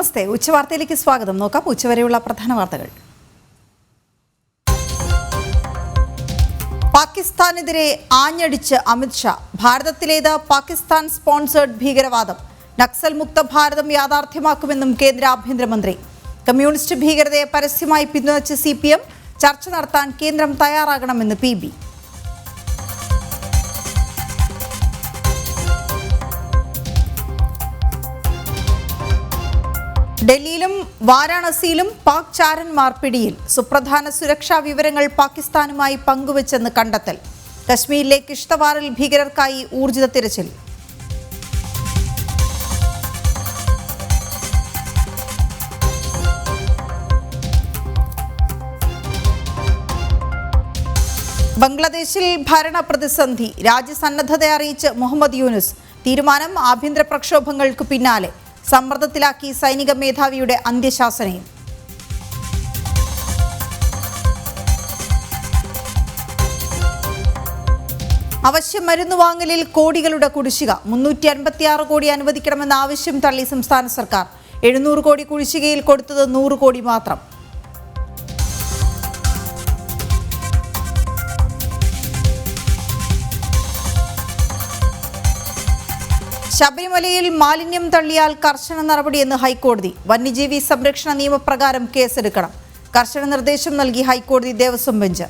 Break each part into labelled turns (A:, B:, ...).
A: നമസ്തേ, ഉച്ചവാർത്തയിലേക്ക് സ്വാഗതം. നോക്കാം ഉച്ചവരെയുള്ള പ്രധാന വാർത്തകൾ. പാകിസ്ഥാനെതിരെ ആഞ്ഞടിച്ച് അമിത്ഷാ. ഭാരതത്തിലേത് പാകിസ്ഥാൻ സ്പോൺസേഡ് ഭീകരവാദം. നക്സൽ മുക്ത ഭാരതം യാഥാർത്ഥ്യമാക്കുമെന്നും കേന്ദ്ര ആഭ്യന്തരമന്ത്രി. കമ്മ്യൂണിസ്റ്റ് ഭീകരതയെ പരസ്യമായി പിന്തുണച്ച് CPM. ചർച്ച നടത്താൻ കേന്ദ്രം തയ്യാറാകണമെന്ന് PB. ഡൽഹിയിലും വാരാണസിയിലും പാക് ചാരന്മാർ പിടിയിൽ. സുപ്രധാന സുരക്ഷാ വിവരങ്ങൾ പാകിസ്ഥാനുമായി പങ്കുവച്ചെന്ന് കണ്ടെത്തൽ. കശ്മീരിലെ കിഷ്തവാറിൽ ഭീകരർക്കായി ഊർജിത തിരച്ചിൽ. ബംഗ്ലാദേശിൽ ഭരണ പ്രതിസന്ധി. രാജ്യസന്നദ്ധത അറിയിച്ച് മുഹമ്മദ് യൂനുസ്. തീരുമാനം ആഭ്യന്തര പ്രക്ഷോഭങ്ങൾക്ക് പിന്നാലെ. സമ്മർദ്ദത്തിലാക്കി സൈനിക മേധാവിയുടെ അന്ത്യശാസനയും. അവശ്യ മരുന്ന് വാങ്ങലിൽ കോടികളുടെ കുടിശ്ശിക. 356 കോടി അനുവദിക്കണമെന്ന ആവശ്യം തള്ളി സംസ്ഥാന സർക്കാർ. 700 കോടി കുടിശ്ശികയിൽ കൊടുത്തത് 100 കോടി മാത്രം. ശബരിമലയിൽ മാലിന്യം തള്ളിയാൽ കർശന നടപടിയെന്ന് ഹൈക്കോടതി. വന്യജീവി സംരക്ഷണ നിയമപ്രകാരം കേസെടുക്കണം. കർശന നിർദ്ദേശം നൽകി ഹൈക്കോടതി ദേവസ്വം ബെഞ്ച്.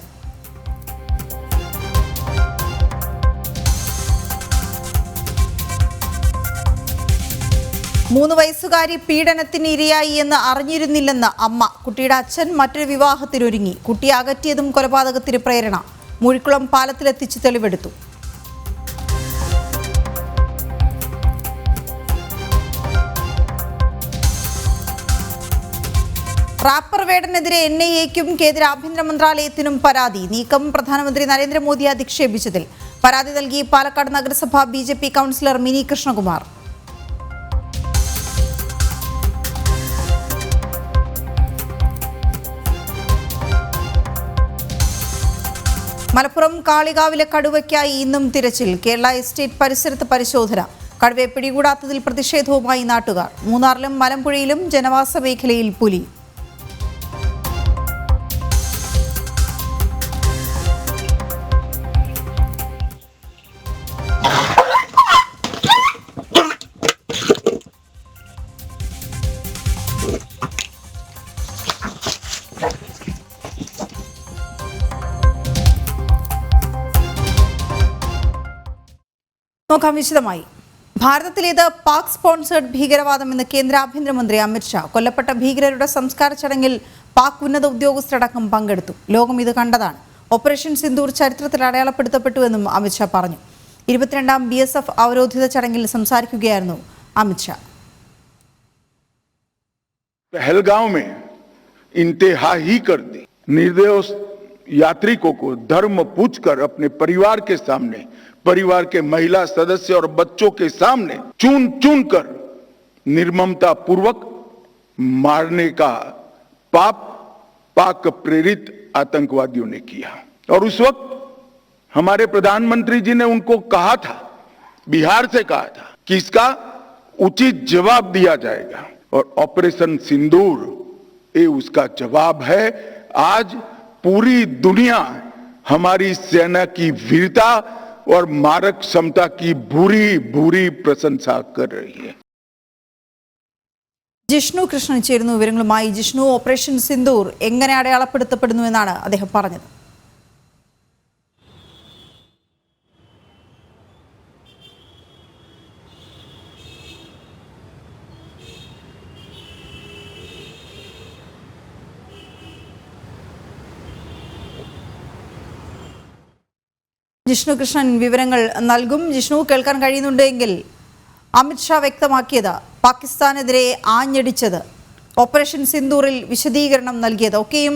A: മൂന്ന് വയസ്സുകാരി പീഡനത്തിന് ഇരയായി എന്ന് അറിഞ്ഞിരുന്നില്ലെന്ന് അമ്മ. കുട്ടിയുടെ അച്ഛൻ മറ്റൊരു വിവാഹത്തിനൊരുങ്ങി. കുട്ടിയെ അകറ്റിയതും കൊലപാതകത്തിന് പ്രേരണ. മുഴിക്കുളം പാലത്തിലെത്തിച്ച് തെളിവെടുത്തു. റാപ്പർ വേടനെതിരെ NIAയ്ക്കും കേന്ദ്ര ആഭ്യന്തര മന്ത്രാലയത്തിനും പരാതി. നീക്കം പ്രധാനമന്ത്രി നരേന്ദ്രമോദി അധിക്ഷേപിച്ചതിൽ. പരാതി നൽകി പാലക്കാട് നഗരസഭ BJP കൗൺസിലർ മിനി കൃഷ്ണകുമാർ. മലപ്പുറം കാളികാവിലെ കടുവയ്ക്കായി ഇന്നും തിരച്ചിൽ. കേരള എസ്റ്റേറ്റ് പരിസരത്ത് പരിശോധന. കടുവയെ പിടികൂടാത്തതിൽ പ്രതിഷേധവുമായി നാട്ടുകാർ. മൂന്നാറിലും മലമ്പുഴയിലും ജനവാസ മേഖലയിൽ പുലി. നോക്കാം വിശദമായി. ഭാരതത്തിലേത് പാക് സ്പോൺസേഡ് ഭീകരവാദമെന്ന് കേന്ദ്ര ആഭ്യന്തരമന്ത്രി അമിത്ഷാ. കൊല്ലപ്പെട്ട ഭീകരരുടെ സംസ്കാര ചടങ്ങിൽ പാക് ഉന്നത ഉദ്യോഗസ്ഥരടക്കം പങ്കെടുത്തു. ലോകം ഇത് കണ്ടതാണ്. ഓപ്പറേഷൻ സിന്ദൂർ ചരിത്രത്തിൽ അടയാളപ്പെടുത്തപ്പെട്ടുവെന്നും അമിത്ഷാ പറഞ്ഞു. 22ാം BSF അവരോധിത ചടങ്ങിൽ സംസാരിക്കുകയായിരുന്നു അമിത്ഷാ.
B: पहलगांव में इंतहा ही कर दी. निर्दोष यात्रिकों को धर्म पूछकर अपने परिवार के सामने, परिवार के महिला सदस्य और बच्चों के सामने चुन चुन कर निर्ममता पूर्वक मारने का पाप पाक प्रेरित आतंकवादियों ने किया. और उस वक्त हमारे प्रधानमंत्री जी ने उनको कहा था, बिहार से कहा था कि इसका उचित जवाब दिया जाएगा. और ऑपरेशन सिंदूर ये उसका जवाब है. आज पूरी दुनिया हमारी सेना की वीरता और मारक क्षमता की भूरी भूरी प्रशंसा कर रही है.
A: ജിഷ്ണു കൃഷ്ണൻ ചേരുന്നു വിവരങ്ങളുമായി. ജിഷ്ണു, ഓപ്പറേഷൻ സിന്ദൂർ എങ്ങനെ അടയാളപ്പെടുത്തപ്പെടുന്നു എന്നാണ് അദ്ദേഹം പറഞ്ഞത്? ജിഷ്ണു കൃഷ്ണൻ വിവരങ്ങൾ നൽകും. ജിഷ്ണു, കേൾക്കാൻ കഴിയുന്നുണ്ടെങ്കിൽ അമിത്ഷാ വ്യക്തമാക്കിയത്, പാകിസ്ഥാനെതിരെ ആഞ്ഞടിച്ചത്, ഓപ്പറേഷൻ സിന്ദൂറിൽ വിശദീകരണം നൽകിയത് ഒക്കെയും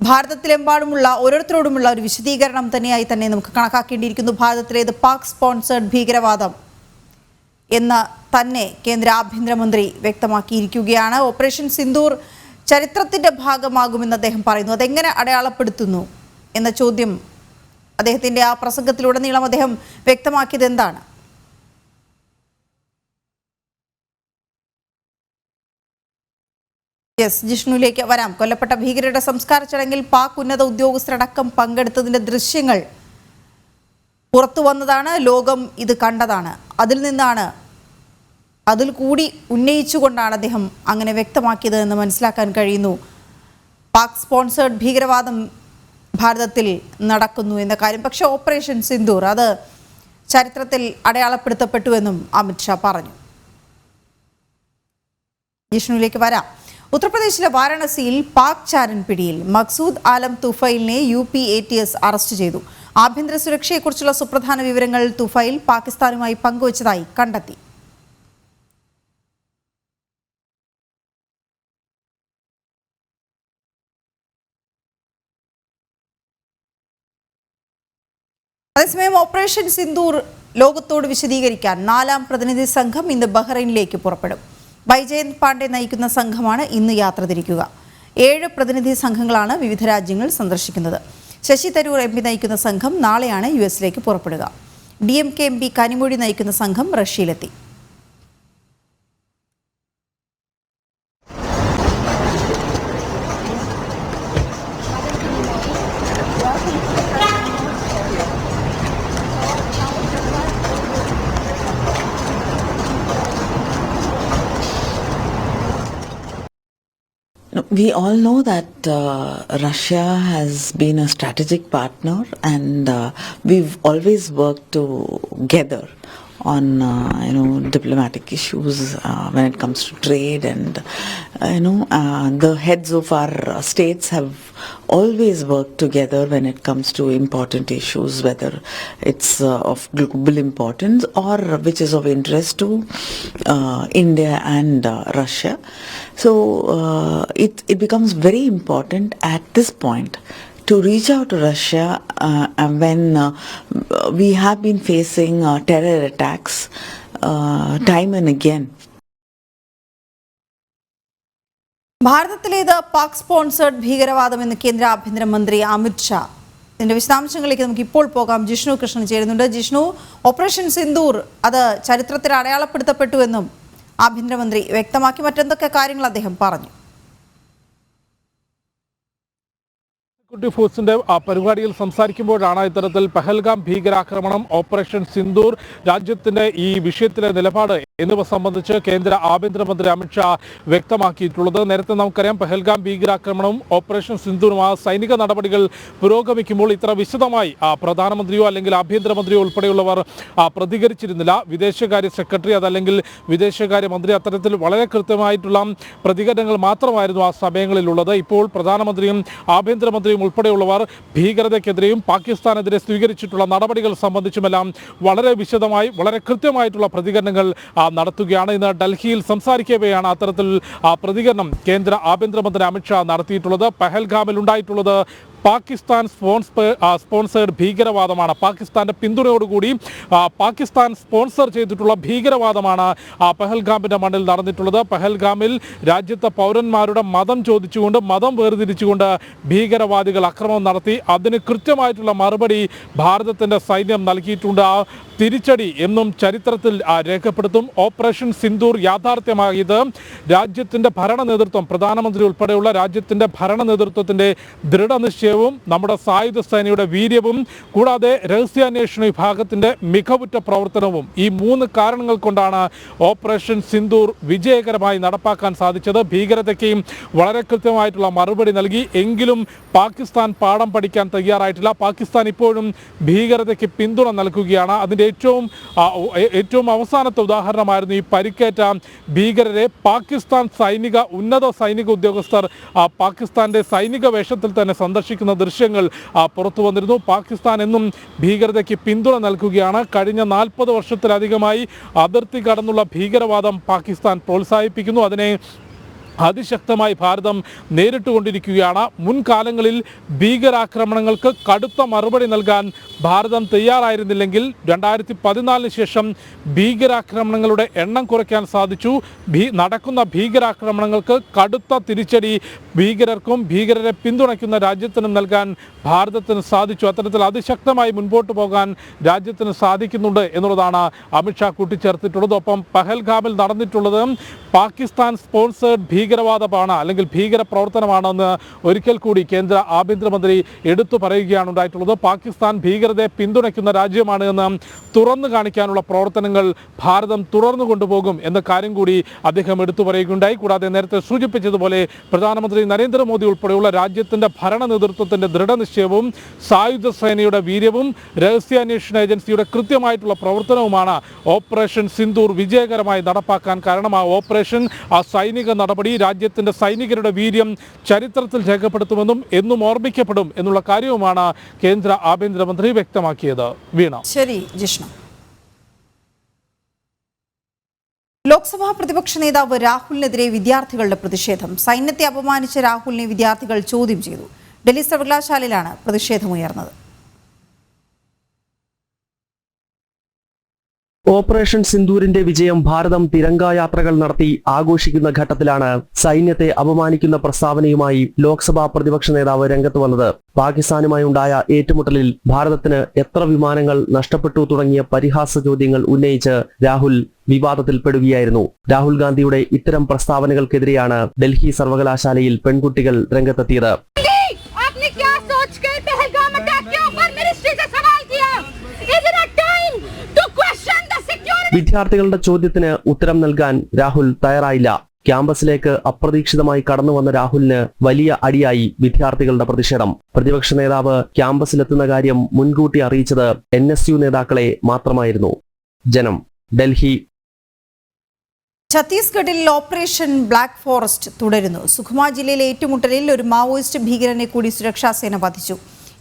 A: ഭാരതത്തിലെമ്പാടുമുള്ള ഓരോരുത്തരോടുമുള്ള ഒരു വിശദീകരണം തന്നെയായി തന്നെ നമുക്ക് കണക്കാക്കേണ്ടിയിരിക്കുന്നു. ഭാരതത്തിലേത് പാക് സ്പോൺസേഡ് ഭീകരവാദം എന്ന് തന്നെ കേന്ദ്ര ആഭ്യന്തരമന്ത്രി വ്യക്തമാക്കിയിരിക്കുകയാണ്. ഓപ്പറേഷൻ സിന്ദൂർ ചരിത്രത്തിൻ്റെ ഭാഗമാകുമെന്ന് അദ്ദേഹം പറയുന്നു. അതെങ്ങനെ അടയാളപ്പെടുത്തുന്നു എന്ന ചോദ്യം അദ്ദേഹത്തിൻ്റെ ആ പ്രസംഗത്തിലുടനീളം അദ്ദേഹം വ്യക്തമാക്കിയത് എന്താണ്? യെസ്, ജിഷ്ണുവിലേക്ക് വരാം. കൊല്ലപ്പെട്ട ഭീകരരുടെ സംസ്കാര ചടങ്ങിൽ പാക് ഉന്നത ഉദ്യോഗസ്ഥരടക്കം പങ്കെടുത്തതിന്റെ ദൃശ്യങ്ങൾ പുറത്തു വന്നതാണ്. ലോകം ഇത് കണ്ടതാണ്. അതിൽ കൂടി ഉന്നയിച്ചുകൊണ്ടാണ് അദ്ദേഹം അങ്ങനെ വ്യക്തമാക്കിയത് എന്ന് മനസ്സിലാക്കാൻ കഴിയുന്നു. പാക് സ്പോൺസേഡ് ഭീകരവാദം ഭാരതത്തിൽ നടക്കുന്നു എന്ന കാര്യം. പക്ഷേ ഓപ്പറേഷൻ സിന്ദൂർ അത് ചരിത്രത്തിൽ അടയാളപ്പെടുത്തപ്പെട്ടുവെന്നും അമിത്ഷാ പറഞ്ഞു. ജിഷ്ണുവിലേക്ക് വരാം. ഉത്തർപ്രദേശിലെ വാരാണസിയിൽ പാക് ചാരൻ പിടിയിൽ. മക്സൂദ് ആലം തുഫൈലിനെ UP ATS അറസ്റ്റ് ചെയ്തു. ആഭ്യന്തര സുരക്ഷയെക്കുറിച്ചുള്ള സുപ്രധാന വിവരങ്ങൾ തുഫൈൽ പാകിസ്ഥാനുമായി പങ്കുവച്ചതായി കണ്ടെത്തി. അതേസമയം ഓപ്പറേഷൻ സിന്ദൂർ ലോകത്തോട് വിശദീകരിക്കാൻ 4ാം പ്രതിനിധി സംഘം ഇന്ന് ബഹ്റൈനിലേക്ക് പുറപ്പെടും. ബൈജയന്ത് പാണ്ഡെ നയിക്കുന്ന സംഘമാണ് ഇന്ന് യാത്ര തിരിക്കുക. 7 പ്രതിനിധി സംഘങ്ങളാണ് വിവിധ രാജ്യങ്ങൾ സന്ദർശിക്കുന്നത്. ശശി തരൂർ MP നയിക്കുന്ന സംഘം നാളെയാണ് US പുറപ്പെടുക. DMK MP കനിമൊഴി നയിക്കുന്ന സംഘം റഷ്യയിലെത്തി.
C: We all know that Russia has been a strategic partner, and we've always worked together on diplomatic issues when it comes to trade, and the heads of our states have always worked together when it comes to important issues, whether it's of global importance or which is of interest to India and Russia. So it becomes very important at this point to reach out to Russia when we have been facing terror attacks time and again.
A: ഭാരതത്തിലേത് Pak sponsored ഭീകരവാദമെന്ന് കേന്ദ്ര ആഭ്യന്തരമന്ത്രി അമിത്ഷാ. ഇതിന്റെ വിശദാംശങ്ങളിലേക്ക് നമുക്ക് ഇപ്പോൾ പോകാം. ജിഷ്ണു കൃഷ്ണൻ ചേരുന്നുണ്ട്. ജിഷ്ണു, ഓപ്പറേഷൻ സിന്ദൂർ അത് ചരിത്രത്തിൽ അടയാളപ്പെടുത്തപ്പെട്ടുവെന്നും ആഭ്യന്തരമന്ത്രി വ്യക്തമാക്കി. മറ്റെന്തൊക്കെ കാര്യങ്ങൾ അദ്ദേഹം പറഞ്ഞു?
D: സെക്യൂരിറ്റി ഫോഴ്സിന്റെ പരിപാടിയിൽ സംസാരിക്കുമ്പോഴാണ് ഇത്തരത്തിൽ പഹൽഗാം ഭീകരാക്രമണം, ഓപ്പറേഷൻ സിന്ദൂർ, രാജ്യത്തിന്റെ ഈ വിഷയത്തിലെ നിലപാട് എന്നിവ സംബന്ധിച്ച് കേന്ദ്ര ആഭ്യന്തരമന്ത്രി അമിത്ഷാ വ്യക്തമാക്കിയിട്ടുള്ളത്. നേരത്തെ നമുക്കറിയാം, പഹൽഗാം ഭീകരാക്രമണവും ഓപ്പറേഷൻ സിന്ദൂറും ആ സൈനിക നടപടികൾ പുരോഗമിക്കുമ്പോൾ ഇത്ര വിശദമായി പ്രധാനമന്ത്രിയോ അല്ലെങ്കിൽ ആഭ്യന്തരമന്ത്രിയോ ഉൾപ്പെടെയുള്ളവർ പ്രതികരിച്ചിരുന്നില്ല. വിദേശകാര്യ സെക്രട്ടറി അതല്ലെങ്കിൽ വിദേശകാര്യ മന്ത്രി അത്തരത്തിൽ വളരെ കൃത്യമായിട്ടുള്ള പ്രതികരണങ്ങൾ മാത്രമായിരുന്നു ആ സമയങ്ങളിലുള്ളത്. ഇപ്പോൾ പ്രധാനമന്ത്രിയും ആഭ്യന്തരമന്ത്രിയും ഉൾപ്പെടെയുള്ളവർ ഭീകരതയ്ക്കെതിരെയും പാകിസ്ഥാനെതിരെ സ്വീകരിച്ചിട്ടുള്ള നടപടികൾ സംബന്ധിച്ചുമെല്ലാം വളരെ വിശദമായി വളരെ കൃത്യമായിട്ടുള്ള പ്രതികരണങ്ങൾ നടത്തുകയാണ്. ഇന്ന് ഡൽഹിയിൽ സംസാരിക്കവെയാണ് അത്തരത്തിൽ പ്രതികരണം കേന്ദ്ര ആഭ്യന്തരമന്ത്രി അമിത്ഷാ നടത്തിയിട്ടുള്ളത്. പഹൽഗാമിൽ ഉണ്ടായിട്ടുള്ളത് പാകിസ്ഥാൻ സ്പോൺസേഡ് ഭീകരവാദമാണ്. പാകിസ്ഥാന്റെ പിന്തുണയോടുകൂടി പാകിസ്ഥാൻ സ്പോൺസർ ചെയ്തിട്ടുള്ള ഭീകരവാദമാണ് പഹൽഗാമിന്റെ മണ്ണിൽ നടന്നിട്ടുള്ളത്. പഹൽഗാമിൽ രാജ്യത്തെ പൗരന്മാരുടെ മതം ചോദിച്ചുകൊണ്ട്, മതം വേർതിരിച്ചുകൊണ്ട് ഭീകരവാദികൾ ആക്രമണം നടത്തി. അതിന് കൃത്യമായിട്ടുള്ള മറുപടി ഭാരതത്തിന്റെ സൈന്യം നൽകിയിട്ടുണ്ട്. തിരിച്ചടി എന്നും ചരിത്രത്തിൽ രേഖപ്പെടുത്തും. ഓപ്പറേഷൻ സിന്ദൂർ യാഥാർത്ഥ്യമായത് രാജ്യത്തിന്റെ ഭരണ നേതൃത്വം, പ്രധാനമന്ത്രി ഉൾപ്പെടെയുള്ള രാജ്യത്തിന്റെ ഭരണ നേതൃത്വത്തിന്റെ ദൃഢനിശ്ചയവും നമ്മുടെ സായുധ സേനയുടെ വീര്യവും കൂടാതെ രഹസ്യാന്വേഷണ വിഭാഗത്തിന്റെ മികവുറ്റ പ്രവർത്തനവും, ഈ 3 കാരണങ്ങൾ കൊണ്ടാണ് ഓപ്പറേഷൻ സിന്ദൂർ വിജയകരമായി നടപ്പാക്കാൻ സാധിച്ചത്. ഭീകരതയ്ക്ക് വളരെ കൃത്യമായിട്ടുള്ള മറുപടി നൽകി. എങ്കിലും പാകിസ്ഥാൻ പാഠം പഠിക്കാൻ തയ്യാറായിട്ടില്ല. പാകിസ്ഥാൻ ഇപ്പോഴും ഭീകരതയ്ക്ക് പിന്തുണ നൽകുകയാണ്. അതിൻ്റെ ഏറ്റവും അവസാനത്തെ ഉദാഹരണമായിരുന്നു ഈ പരിക്കേറ്റ ഭീകരരെ പാകിസ്ഥാൻ ഉന്നത സൈനിക ഉദ്യോഗസ്ഥർ പാകിസ്ഥാന്റെ സൈനിക വേഷത്തിൽ തന്നെ സന്ദർശിക്കുന്ന ദൃശ്യങ്ങൾ പുറത്തു വന്നിരുന്നു. പാകിസ്ഥാൻ എന്നും ഭീകരതയ്ക്ക് പിന്തുണ നൽകുകയാണ്. കഴിഞ്ഞ 40 വർഷത്തിലധികമായി അതിർത്തി കടന്നുള്ള ഭീകരവാദം പാകിസ്ഥാൻ പ്രോത്സാഹിപ്പിക്കുന്നു. അതിനെ അതിശക്തമായി ഭാരതം നേരിട്ടുകൊണ്ടിരിക്കുകയാണ്. മുൻകാലങ്ങളിൽ ഭീകരാക്രമണങ്ങൾക്ക് കടുത്ത മറുപടി നൽകാൻ ഭാരതം തയ്യാറായിരുന്നില്ലെങ്കിൽ 2014 ശേഷം ഭീകരാക്രമണങ്ങളുടെ എണ്ണം കുറയ്ക്കാൻ സാധിച്ചു. നടക്കുന്ന ഭീകരാക്രമണങ്ങൾക്ക് കടുത്ത തിരിച്ചടി ഭീകരർക്കും ഭീകരരെ പിന്തുണയ്ക്കുന്ന രാജ്യത്തിനും നൽകാൻ ഭാരതത്തിന് സാധിച്ചു. അത്തരത്തിൽ അതിശക്തമായി മുൻപോട്ട് പോകാൻ രാജ്യത്തിന് സാധിക്കുന്നുണ്ട് എന്നുള്ളതാണ് അമിത്ഷാ കൂട്ടിച്ചേർത്തിട്ടുള്ളത്. ഒപ്പം പഹൽഗാമിൽ നടന്നിട്ടുള്ളത് പാകിസ്ഥാൻ സ്പോൺസേഡ് ഭീകരവാദമാണ് അല്ലെങ്കിൽ ഭീകര പ്രവർത്തനമാണെന്ന് ഒരിക്കൽ കൂടി കേന്ദ്ര ആഭ്യന്തരമന്ത്രി എടുത്തു പറയുകയാണ് ഉണ്ടായിട്ടുള്ളത്. പാകിസ്ഥാൻ ഭീകരതയെ പിന്തുണയ്ക്കുന്ന രാജ്യമാണ് എന്ന് തുറന്നു കാണിക്കാനുള്ള പ്രവർത്തനങ്ങൾ ഭാരതം തുടർന്നു കൊണ്ടുപോകും എന്ന കാര്യം കൂടി അദ്ദേഹം എടുത്തു പറയുകയുണ്ടായി. കൂടാതെ നേരത്തെ സൂചിപ്പിച്ചതുപോലെ പ്രധാനമന്ത്രി നരേന്ദ്രമോദി ഉൾപ്പെടെയുള്ള രാജ്യത്തിൻ്റെ ഭരണ നേതൃത്വത്തിൻ്റെ ദൃഢനിശ്ചയവും സായുധ സേനയുടെ വീര്യവും രഹസ്യാന്വേഷണ ഏജൻസിയുടെ കൃത്യമായിട്ടുള്ള പ്രവർത്തനവുമാണ് ഓപ്പറേഷൻ സിന്ദൂർ വിജയകരമായി നടപ്പാക്കാൻ കാരണം. ആ ഓപ്പറേഷൻ, ആ സൈനിക നടപടി രാജ്യത്തിൻ്റെ സൈനികരുടെ വീര്യം ചരിത്രത്തിൽ രേഖപ്പെടുത്തുമെന്നും എന്നും ഓർമ്മിക്കപ്പെടും എന്നുള്ള കാര്യവുമാണ് കേന്ദ്ര ആഭ്യന്തരമന്ത്രി വ്യക്തമാക്കിയത്. വീണ.
A: ശരി ജിഷ്ണു. ലോക്സഭാ പ്രതിപക്ഷ നേതാവ് രാഹുലിനെതിരെ വിദ്യാർത്ഥികളുടെ പ്രതിഷേധം. സൈന്യത്തെ അപമാനിച്ച രാഹുലിനെ വിദ്യാർത്ഥികൾ ചോദ്യം ചെയ്തു. ഡൽഹി സർവകലാശാലയിലാണ് പ്രതിഷേധമുയർന്നത്.
E: ഓപ്പറേഷൻ സിന്ദൂരിന്റെ വിജയം ഭാരതം തിരങ്കായാത്രകൾ നടത്തി ആഘോഷിക്കുന്ന ഘട്ടത്തിലാണ് സൈന്യത്തെ അപമാനിക്കുന്ന പ്രസ്താവനയുമായി ലോക്സഭാ പ്രതിപക്ഷ നേതാവ് രംഗത്ത് വന്നത്. പാകിസ്ഥാനുമായി ഉണ്ടായ ഏറ്റുമുട്ടലിൽ ഭാരതത്തിന് എത്ര വിമാനങ്ങൾ നഷ്ടപ്പെട്ടു തുടങ്ങിയ പരിഹാസ ചോദ്യങ്ങൾ ഉന്നയിച്ച് രാഹുൽ വിവാദത്തിൽപ്പെടുകയായിരുന്നു. രാഹുൽ ഗാന്ധിയുടെ ഇത്തരം പ്രസ്താവനകൾക്കെതിരെയാണ് ഡൽഹി സർവകലാശാലയിൽ പെൺകുട്ടികൾ രംഗത്തെത്തിയത്. വിദ്യാർത്ഥികളുടെ ചോദ്യത്തിന് ഉത്തരം നൽകാൻ രാഹുൽ തയ്യാറായില്ല. ക്യാമ്പസിലേക്ക് അപ്രതീക്ഷിതമായി കടന്നു വന്ന രാഹുലിന് വലിയ അടിയായി വിദ്യാർത്ഥികളുടെ പ്രതിഷേധം. പ്രതിപക്ഷ നേതാവ് ക്യാമ്പസിലെത്തുന്ന കാര്യം മുൻകൂട്ടി അറിയിച്ചത് NSU നേതാക്കളെ മാത്രമായിരുന്നു. ജനം, ഡൽഹി.
A: ഛത്തീസ്ഗഡിൽ ഓപ്പറേഷൻ ബ്ലാക്ക് ഫോറസ്റ്റ് തുടരുന്നു. സുഖ്മ ജില്ലയിലെ ഏറ്റുമുട്ടലിൽ ഒരു മാവോയിസ്റ്റ് ഭീകരനെ കൂടി സുരക്ഷാ സേന വധിച്ചു.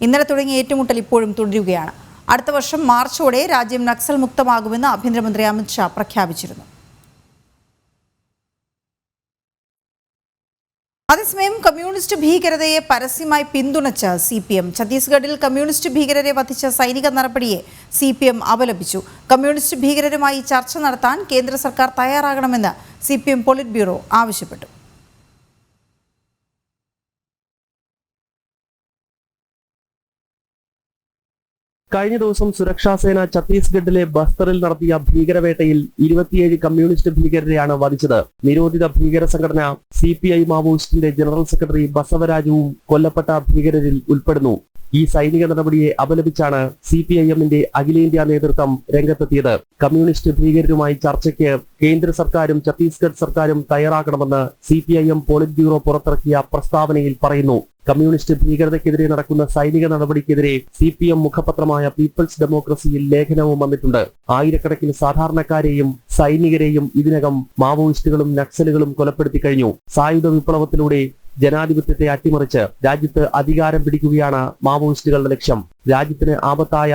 A: ഇന്നലെ തുടങ്ങിയ ഏറ്റുമുട്ടൽ ഇപ്പോഴും തുടരുകയാണ്. അടുത്ത വർഷം മാർച്ചോടെ രാജ്യം നക്സൽ മുക്തമാകുമെന്ന് ആഭ്യന്തരമന്ത്രി അമിത്ഷാ പ്രഖ്യാപിച്ചിരുന്നു. അതേസമയം കമ്മ്യൂണിസ്റ്റ് ഭീകരതയെ പരസ്യമായി പിന്തുണച്ച CPM ഛത്തീസ്ഗഡിൽ കമ്മ്യൂണിസ്റ്റ് ഭീകരരെ വധിച്ച സൈനിക നടപടിയെ CPM അപലപിച്ചു. കമ്മ്യൂണിസ്റ്റ് ഭീകരരുമായി ചർച്ച നടത്താൻ കേന്ദ്ര സർക്കാർ തയ്യാറാകണമെന്ന് CPM പോളിറ്റ് ബ്യൂറോ ആവശ്യപ്പെട്ടു.
E: കഴിഞ്ഞ ദിവസം സുരക്ഷാസേന ഛത്തീസ്ഗഡിലെ ബസ്തറിൽ നടത്തിയ ഭീകരവേട്ടയിൽ 27 കമ്മ്യൂണിസ്റ്റ് ഭീകരരെയാണ് വധിച്ചത്. നിരോധിത ഭീകര സംഘടന CPI മാവോയിസ്റ്റിന്റെ ജനറൽ സെക്രട്ടറി ബസവരാജുവും കൊല്ലപ്പെട്ട ഭീകരരിൽ ഉൾപ്പെടുന്നു. ഈ സൈനിക നടപടിയെ അപലപിച്ചാണ് CPIM-ന്റെ അഖിലേന്ത്യാ നേതൃത്വം രംഗത്തെത്തിയത്. കമ്മ്യൂണിസ്റ്റ് ഭീകരരുമായി ചർച്ചയ്ക്ക് കേന്ദ്ര സർക്കാരും ഛത്തീസ്ഗഡ് സർക്കാരും തയ്യാറാക്കണമെന്ന് CPIM പോളിറ്റ് ബ്യൂറോ പുറത്തിറക്കിയ പ്രസ്താവനയിൽ പറയുന്നു. കമ്മ്യൂണിസ്റ്റ് ഭീകരതയ്ക്കെതിരെ നടക്കുന്ന സൈനിക നടപടിക്കെതിരെ CPM മുഖപത്രമായ പീപ്പിൾസ് ഡെമോക്രസിയിൽ ലേഖനവും വന്നിട്ടുണ്ട്. ആയിരക്കണക്കിന് സാധാരണക്കാരെയും സൈനികരെയും ഇതിനകം മാവോയിസ്റ്റുകളും നക്സലുകളും കൊലപ്പെടുത്തി കഴിഞ്ഞു. സായുധ വിപ്ലവത്തിലൂടെ ജനാധിപത്യത്തെ അട്ടിമറിച്ച് രാജ്യത്ത് അധികാരം പിടിക്കുകയാണ് മാവോയിസ്റ്റുകളുടെ ലക്ഷ്യം. രാജ്യത്തിന് ആപത്തായ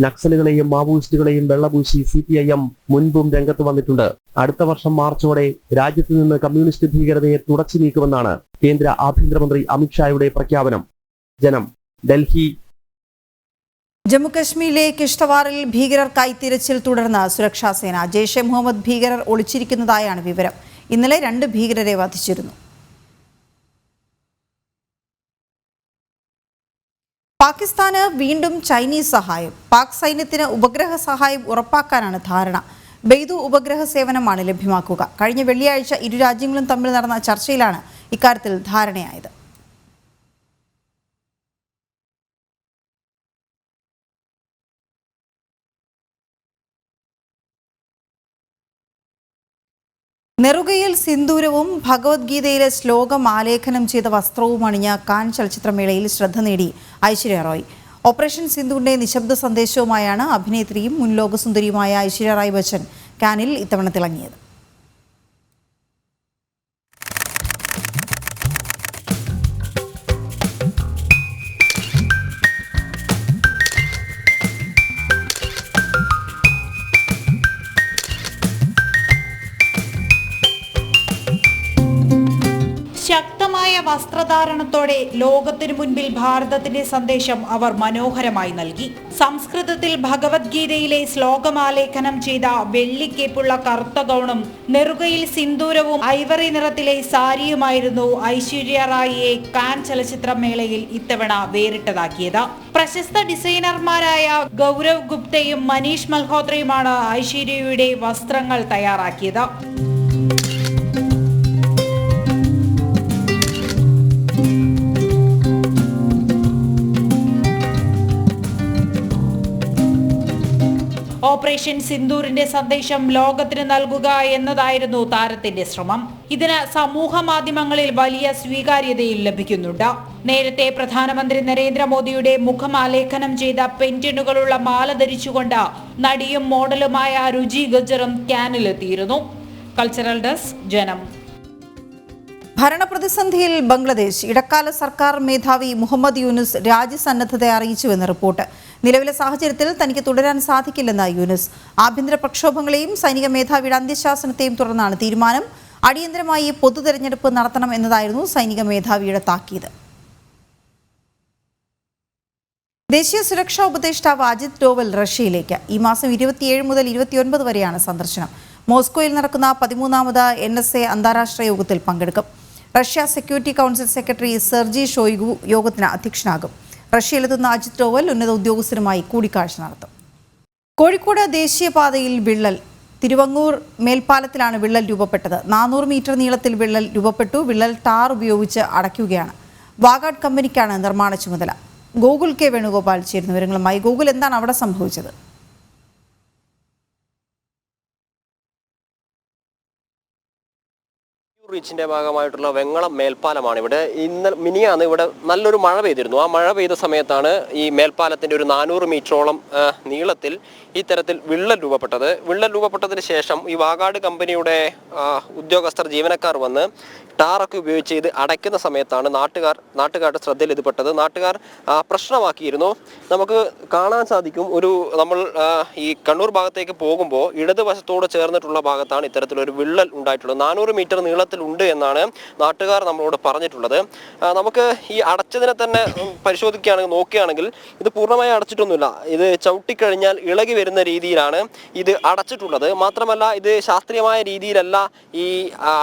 E: നക്സലുകളെയും മാവോയിസ്റ്റുകളെയും വെള്ളപൂശി CPIM മുൻപും രംഗത്ത് വന്നിട്ടുണ്ട്. അടുത്ത വർഷം മാർച്ചോടെ രാജ്യത്ത് നിന്ന് കമ്മ്യൂണിസ്റ്റ് ഭീകരതയെ തുടച്ചു നീക്കുമെന്നാണ് കേന്ദ്ര ആഭ്യന്തരമന്ത്രി അമിത്ഷായുടെ പ്രഖ്യാപനം. ജനം, ഡൽഹി.
A: ജമ്മുകശ്മീരിലെ കിഷ്തവാറിൽ ഭീകരർക്കായി തിരച്ചിൽ തുടർന്ന സുരക്ഷാ സേന. ജെയ്ഷെ മുഹമ്മദ് ഭീകരർ ഒളിച്ചിരിക്കുന്നതായാണ് വിവരം. ഇന്നലെ 2 ഭീകരരെ വധിച്ചിരുന്നു. പാകിസ്ഥാന് വീണ്ടും ചൈനീസ് സഹായം. പാക് സൈന്യത്തിന് ഉപഗ്രഹ സഹായം ഉറപ്പാക്കാനാണ് ധാരണ. ബെയ്ദു ഉപഗ്രഹ സേവനമാണ് ലഭ്യമാക്കുക. കഴിഞ്ഞ വെള്ളിയാഴ്ച ഇരു രാജ്യങ്ങളും തമ്മിൽ നടന്ന ചർച്ചയിലാണ് ഇക്കാര്യത്തിൽ ധാരണയായത്. നെറുകയിൽ സിന്ദൂരവും ഭഗവത്ഗീതയിലെ ശ്ലോകം ആലേഖനം ചെയ്ത വസ്ത്രവും അണിഞ്ഞ കാൻ ചലച്ചിത്രമേളയിൽ ശ്രദ്ധ നേടി ഐശ്വര്യ റോയ്. ഓപ്പറേഷൻ സിന്ദൂറിന്റെ നിശബ്ദ സന്ദേശവുമായാണ് അഭിനേത്രിയും മുൻ ലോകസുന്ദരിയുമായ ഐശ്വര്യ റായ് ബച്ചൻ കാനിൽ ഇത്തവണ തിളങ്ങിയത്.
F: ശക്തമായ വസ്ത്രധാരണത്തോടെ ലോകത്തിനു മുൻപിൽ ഭാരതത്തിന്റെ സന്ദേശം അവർ മനോഹരമായി നൽകി. സംസ്കൃതത്തിൽ ഭഗവത്ഗീതയിലെ ശ്ലോകമാലേഖനം ചെയ്ത വെള്ളിക്കേപ്പുള്ള കറുത്ത ഗൗണും നെറുകയിൽ സിന്ദൂരവും ഐവറി നിറത്തിലെ സാരിയുമായിരുന്നു ഐശ്വര്യ റായിയെ കാൻ ചലച്ചിത്രമേളയിൽ ഇത്തവണ വേറിട്ടതാക്കിയത്. പ്രശസ്ത ഡിസൈനർമാരായ ഗൗരവ് ഗുപ്തയും മനീഷ് മൽഹോത്രയുമാണ് ഐശ്വര്യയുടെ വസ്ത്രങ്ങൾ തയ്യാറാക്കിയത്. ഓപ്പറേഷൻ സിന്ദൂരിന്റെ സന്ദേശം ലോകത്തിന് നൽകുക എന്നതായിരുന്നു താരത്തിന്റെ ശ്രമം. ഇതിന് സമൂഹ മാധ്യമങ്ങളിൽ വലിയ സ്വീകാര്യതയും ലഭിക്കുന്നുണ്ട്. നേരത്തെ പ്രധാനമന്ത്രി നരേന്ദ്രമോദിയുടെ മുഖം ആലേഖനം ചെയ്ത പെയിന്റിങ്ങുകളുള്ള മാല ധരിച്ചുകൊണ്ട് നടിയും മോഡലുമായ രുചി ഗജ്ജറും ക്യാനിലെത്തിയിരുന്നു. കൾച്ചറൽ ഡെസ്ക്, ജനം.
A: ഭരണപ്രതിസന്ധിയിൽ ബംഗ്ലാദേശ്. ഇടക്കാല സർക്കാർ മേധാവി മുഹമ്മദ് യൂനുസ് രാജ്യസന്നദ്ധത അറിയിച്ചുവെന്ന് റിപ്പോർട്ട്. നിലവിലെ സാഹചര്യത്തിൽ തനിക്ക് തുടരാൻ സാധിക്കില്ലെന്ന് യൂനുസ്. ആഭ്യന്തര പ്രക്ഷോഭങ്ങളെയും സൈനിക മേധാവിയുടെ അന്ത്യശാസനത്തെയും തുടർന്നാണ് തീരുമാനം. അടിയന്തരമായി പൊതു തെരഞ്ഞെടുപ്പ് നടത്തണം എന്നതായിരുന്നു സൈനിക മേധാവിയുടെ താക്കീത്. ദേശീയ സുരക്ഷാ ഉപദേഷ്ടാവ് അജിത് ഡോവൽ റഷ്യയിലേക്ക്. ഈ മാസം 27 മുതൽ 29 വരെയാണ് സന്ദർശനം. മോസ്കോയിൽ നടക്കുന്ന 13ാമത് NSA അന്താരാഷ്ട്ര യോഗത്തിൽ പങ്കെടുക്കും. Russia security council secretary Sergei ഷോയിഗു യോഗത്തിന് അധ്യക്ഷനാകും. റഷ്യയിലെത്തുന്ന അജിത് ഡോവൽ ഉന്നത ഉദ്യോഗസ്ഥരുമായി കൂടിക്കാഴ്ച നടത്തും. കോഴിക്കോട് ദേശീയപാതയിൽ വിള്ളൽ. തിരുവങ്ങൂർ മേൽപ്പാലത്തിലാണ് വിള്ളൽ രൂപപ്പെട്ടത്. 400 മീറ്റർ നീളത്തിൽ വിള്ളൽ രൂപപ്പെട്ടു. വിള്ളൽ ടാർ ഉപയോഗിച്ച് അടയ്ക്കുകയാണ്. വാഗാഡ് കമ്പനിക്കാണ് നിർമ്മാണ ചുമതല. ഗോകുൽ കെ വേണുഗോപാൽ ചേരുന്ന വിവരങ്ങളുമായി. ഗോകുൽ, എന്താണ് അവിടെ സംഭവിച്ചത്?
G: റീച്ചിന്റെ ഭാഗമായിട്ടുള്ള വെങ്ങളം മേൽപ്പാലമാണ് ഇവിടെ. മിനിയാന്ന് ഇവിടെ നല്ലൊരു മഴ പെയ്തിരുന്നു. ആ മഴ പെയ്ത സമയത്താണ് ഈ മേൽപ്പാലത്തിന്റെ ഒരു 400 മീറ്ററോളം നീളത്തിൽ ഇത്തരത്തിൽ വിള്ളൽ രൂപപ്പെട്ടത്. വിള്ളൽ രൂപപ്പെട്ടതിന് ശേഷം ഈ വാഗാഡ് കമ്പനിയുടെ ഉദ്യോഗസ്ഥർ, ജീവനക്കാർ വന്ന് ടാറൊക്കെ ഉപയോഗിച്ച് ഇത് അടയ്ക്കുന്ന സമയത്താണ് നാട്ടുകാരുടെ ശ്രദ്ധയിൽ ഇത് പെട്ടത്. നാട്ടുകാർ പ്രശ്നമാക്കിയിരുന്നു. നമുക്ക് കാണാൻ സാധിക്കും, നമ്മൾ ഈ കണ്ണൂർ ഭാഗത്തേക്ക് പോകുമ്പോൾ ഇടതുവശത്തോട് ചേർന്നിട്ടുള്ള ഭാഗത്താണ് ഇത്തരത്തിലൊരു വിള്ളൽ ഉണ്ടായിട്ടുള്ളത്. 400 മീറ്റർ നീളത്തിലുണ്ട് എന്നാണ് നാട്ടുകാർ നമ്മളോട് പറഞ്ഞിട്ടുള്ളത്. നമുക്ക് ഈ അടച്ചതിനെ തന്നെ നോക്കുകയാണെങ്കിൽ ഇത് പൂർണ്ണമായി അടച്ചിട്ടൊന്നുമില്ല. ഇത് ചവിട്ടിക്കഴിഞ്ഞാൽ ഇളകി വരുന്ന രീതിയിലാണ് ഇത് അടച്ചിട്ടുള്ളത്. മാത്രമല്ല, ഇത് ശാസ്ത്രീയമായ രീതിയിലല്ല ഈ